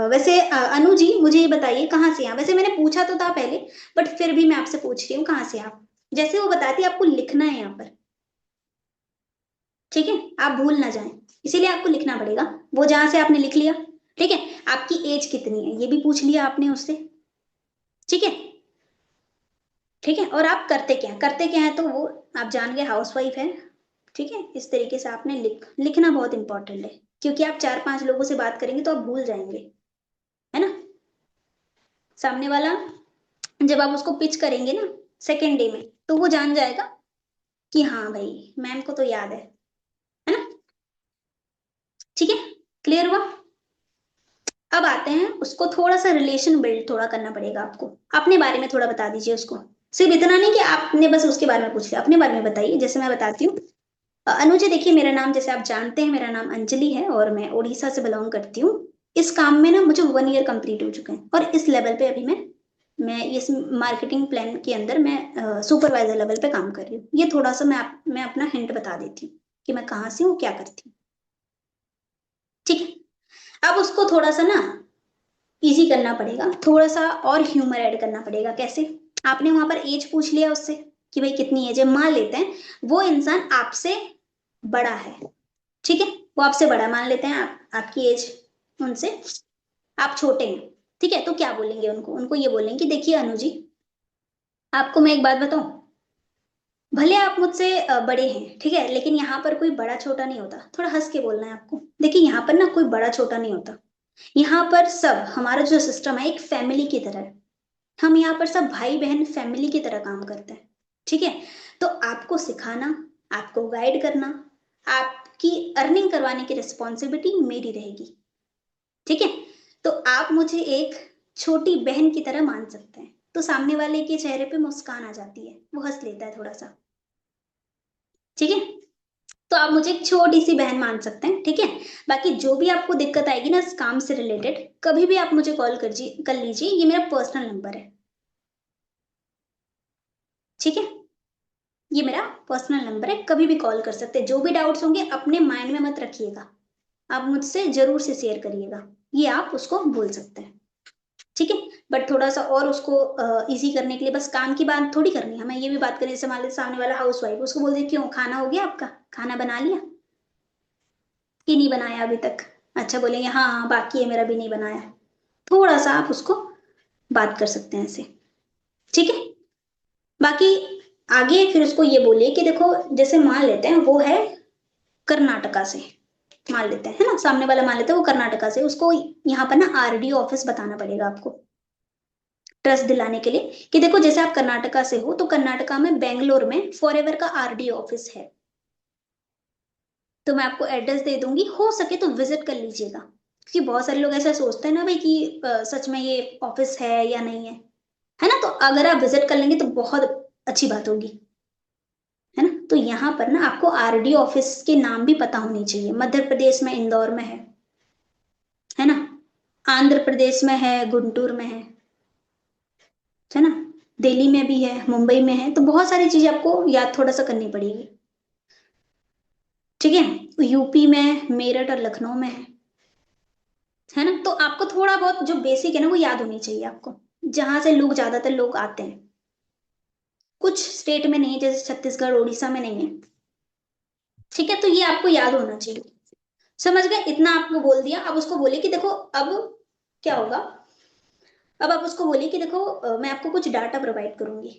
वैसे अनु जी मुझे ये बताइए कहाँ से? वैसे मैंने पूछा तो था पहले, बट फिर भी मैं आपसे पूछ रही हूँ कहाँ से आप। जैसे वो बताती है आपको लिखना है यहाँ पर। ठीक है, आप भूल ना जाएं, इसीलिए आपको लिखना पड़ेगा। वो जहां से आपने लिख लिया। ठीक है, आपकी एज कितनी है ये भी पूछ लिया आपने उससे। ठीक है, ठीक है, और आप करते क्या है तो वो आप जान गए, हाउसवाइफ है। ठीक है, इस तरीके से आपने लिखना बहुत इंपॉर्टेंट है, क्योंकि आप 4-5 लोगों से बात करेंगे तो आप भूल जाएंगे, है ना? सामने वाला जब आप उसको पिच करेंगे ना सेकेंड डे में, तो वो जान जाएगा कि हाँ भाई मैम को तो याद है ना? ठीक है, क्लियर हुआ? अब आते हैं, उसको थोड़ा सा रिलेशन बिल्ड थोड़ा करना पड़ेगा आपको। अपने बारे में थोड़ा बता दीजिए उसको। सिर्फ इतना नहीं कि आपने बस उसके बारे में पूछ लिया, अपने बारे में बताइए। जैसे मैं बताती हूँ, अनुज जी देखिए, मेरा नाम जैसे आप जानते हैं, मेरा नाम अंजलि है और मैं उड़ीसा से बिलोंग करती हूँ। इस काम में ना मुझे 1 ईयर कंप्लीट हो चुके हैं, और इस लेवल पे अभी मैं इस मार्केटिंग प्लान के अंदर मैं सुपरवाइजर लेवल पे काम कर रही हूँ। ये थोड़ा सा मैं अपना हिंट बता देती हूँ कि मैं कहाँ से हूँ, क्या करती हूँ। ठीक है, अब उसको थोड़ा सा ना इजी करना पड़ेगा, थोड़ा सा और ह्यूमर ऐड करना पड़ेगा। कैसे? आपने वहां पर एज पूछ लिया उससे कि भाई कितनी एज है, मान लेते हैं वो इंसान आपसे बड़ा है। ठीक है, वो आपसे बड़ा मान लेते हैं, आपकी एज उनसे, आप छोटे हैं। ठीक है, तो क्या बोलेंगे उनको? उनको ये बोलेंगे कि देखिए अनु जी, आपको मैं एक बात बताऊं, भले आप मुझसे बड़े हैं, ठीक है, लेकिन यहाँ पर कोई बड़ा छोटा नहीं होता। थोड़ा हंस के बोलना है आपको। देखिए यहाँ पर ना कोई बड़ा छोटा नहीं होता, यहाँ पर सब, हमारा जो सिस्टम है एक फैमिली की तरह है। हम यहाँ पर सब भाई बहन फैमिली की तरह काम करते हैं। ठीक है, तो आपको सिखाना, आपको गाइड करना, आपकी अर्निंग करवाने की रिस्पॉन्सिबिलिटी मेरी रहेगी। ठीक है, तो आप मुझे एक छोटी बहन की तरह मान सकते हैं। तो सामने वाले के चेहरे पे मुस्कान आ जाती है, वो हंस लेता है थोड़ा सा। ठीक है, तो आप मुझे एक छोटी सी बहन मान सकते हैं। ठीक है, बाकी जो भी आपको दिक्कत आएगी ना इस काम से रिलेटेड, कभी भी आप मुझे कॉल कर लीजिए, ये मेरा पर्सनल नंबर है। ठीक है, ये मेरा पर्सनल नंबर है, कभी भी कॉल कर सकते हैं। जो भी डाउट्स होंगे अपने माइंड में मत रखिएगा, आप मुझसे जरूर से शेयर करिएगा, ये आप उसको बोल सकते हैं। ठीक है, बट थोड़ा सा और उसको इजी करने के लिए, बस काम की बात थोड़ी करनी है, हमें ये भी बात करनी है। जैसे मान लीजिए सामने वाला हाउस वाइफ, उसको बोल दे क्यों, खाना हो गया आपका, खाना बना लिया कि नहीं बनाया अभी तक? अच्छा, बोलेंगे हाँ हाँ बाकी है, मेरा भी नहीं बनाया। थोड़ा सा आप उसको बात कर सकते हैं ऐसे। ठीक है, बाकी आगे फिर उसको ये बोलिए कि देखो, जैसे मान लेते हैं वो है कर्नाटका से, मान लेते हैं, है ना, सामने वाला मान लेते हैं वो कर्नाटका से, उसको यहाँ पर ना आरडी ऑफिस बताना पड़ेगा आपको, ट्रस्ट दिलाने के लिए कि देखो जैसे आप कर्नाटका से हो, तो कर्नाटका में बेंगलोर में फॉरएवर का आरडी ऑफिस है। तो मैं आपको एड्रेस दे दूंगी, हो सके तो विजिट कर लीजिएगा, क्योंकि बहुत सारे लोग ऐसा सोचते हैं ना भाई कि सच में ये ऑफिस है या नहीं है ना? तो अगर आप विजिट कर लेंगे तो बहुत अच्छी बात होगी, है ना? तो यहाँ पर ना आपको आरडी ऑफिस के नाम भी पता होने चाहिए। मध्य प्रदेश में इंदौर में है ना? आंध्र प्रदेश में है, गुंटूर में है ना? दिल्ली में भी है, मुंबई में है। तो बहुत सारी चीजें आपको याद थोड़ा सा करनी पड़ेगी। ठीक है, यूपी में मेरठ और लखनऊ में है ना? तो आपको थोड़ा बहुत जो बेसिक है ना वो याद होनी चाहिए आपको, जहां से लोग ज्यादातर लोग आते हैं। कुछ स्टेट में नहीं, जैसे छत्तीसगढ़ उड़ीसा में नहीं है। ठीक है, तो ये आपको याद होना चाहिए। समझ गए? इतना आपको बोल दिया। अब उसको बोले कि देखो अब क्या होगा। अब आप उसको बोलिए कि देखो मैं आपको कुछ डाटा प्रोवाइड करूंगी,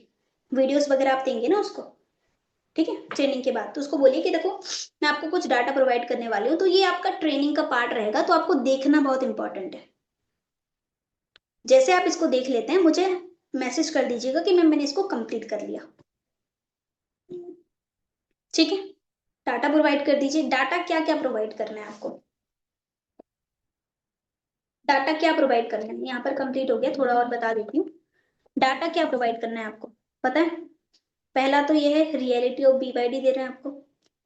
वीडियोस वगैरह आप देंगे ना उसको। ठीक है, ट्रेनिंग के बाद तो उसको बोलिए कि देखो मैं आपको कुछ डाटा प्रोवाइड करने वाली हूँ, तो ये आपका ट्रेनिंग का पार्ट रहेगा, तो आपको देखना बहुत इंपॉर्टेंट है। जैसे आप इसको देख लेते हैं मुझे मैसेज कर दीजिएगा कि मैंने इसको कंप्लीट कर लिया। ठीक है, डाटा प्रोवाइड कर दीजिए। डाटा क्या क्या प्रोवाइड करना है आपको, डाटा क्या प्रोवाइड करना है, यहाँ पर कंप्लीट हो गया, थोड़ा और बता देती हूँ। डाटा क्या प्रोवाइड करना है आपको पता है। पहला तो ये है रियलिटी ऑफ बीवाईडी दे रहे हैं आपको।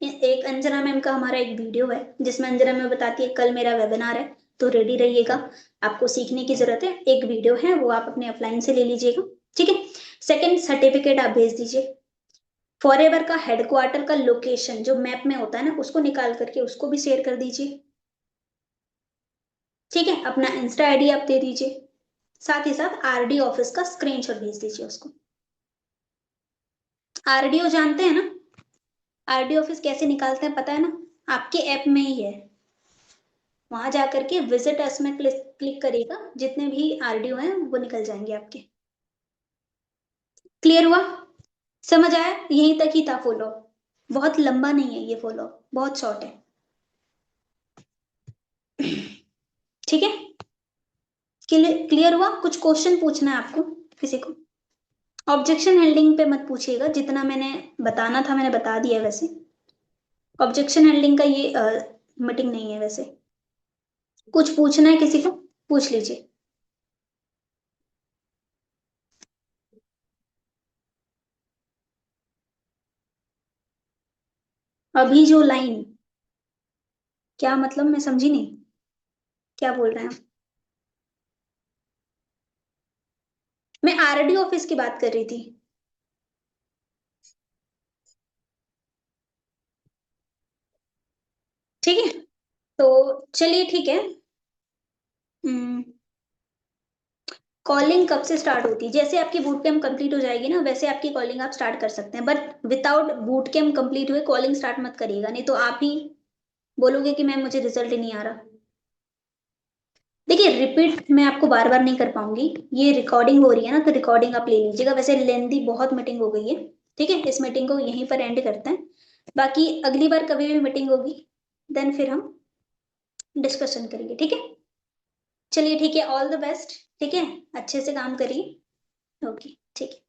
एक अंजना मैम का हमारा एक वीडियो है जिसमें अंजना मैम बताती है कल मेरा वेबिनार है तो रेडी रहिएगा, आपको सीखने की जरूरत है। एक वीडियो है वो आप अपने ऑफलाइन से ले लीजिएगा। ठीक है, सेकंड सर्टिफिकेट आप भेज दीजिए। फॉरएवर का हेडक्वार्टर का लोकेशन जो मैप में होता है ना उसको निकाल करके उसको भी शेयर कर दीजिए। ठीक है, अपना इंस्टा आईडी आप दे दीजिए, साथ ही साथ आरडी ऑफिस का स्क्रीनशॉट भेज दीजिए उसको। आरडीओ जानते हैं ना, आरडी ऑफिस कैसे निकालते हैं पता है ना, आपके ऐप में ही है। वहां जाकर के विजिट अस में क्लिक करिएगा, जितने भी आरडीओ हैं वो निकल जाएंगे आपके। क्लियर हुआ, समझ आया, यहीं तक ही था फॉलो, बहुत लंबा नहीं है ये फॉलो, बहुत शॉर्ट है। ठीक है, क्लियर हुआ, कुछ क्वेश्चन पूछना है आपको किसी को। ऑब्जेक्शन हेल्डिंग पे मत पूछिएगा, जितना मैंने बताना था मैंने बता दिया है वैसे। ऑब्जेक्शन हेल्डिंग का ये मीटिंग नहीं है वैसे। कुछ पूछना है किसी को, पूछ लीजिए। अभी जो लाइन, क्या मतलब, मैं समझी नहीं, क्या बोल रहे हैं आप। मैं आरडी ऑफिस की बात कर रही थी। ठीक है, तो चलिए ठीक है। कॉलिंग कब से स्टार्ट होती है, जैसे आपकी बूट कैम्प कंप्लीट हो जाएगी ना वैसे आपकी कॉलिंग आप स्टार्ट कर सकते हैं, but without boot camp complete हुए कॉलिंग स्टार्ट मत करिएगा, नहीं तो आप ही बोलोगे कि मैम मुझे रिजल्ट ही नहीं आ रहा। देखिए रिपीट मैं आपको बार बार नहीं कर पाऊंगी, ये रिकॉर्डिंग हो रही है ना तो रिकॉर्डिंग आप ले लीजिएगा। वैसे लेंदी बहुत मीटिंग हो गई है, ठीक है, इस मीटिंग को यहीं पर एंड करते हैं। बाकी अगली बार कभी भी मीटिंग होगी देन फिर हम डिस्कशन करेंगे, ठीक है। चलिए ठीक है, ऑल द बेस्ट, ठीक है, अच्छे से काम करिए। ओके ठीक है।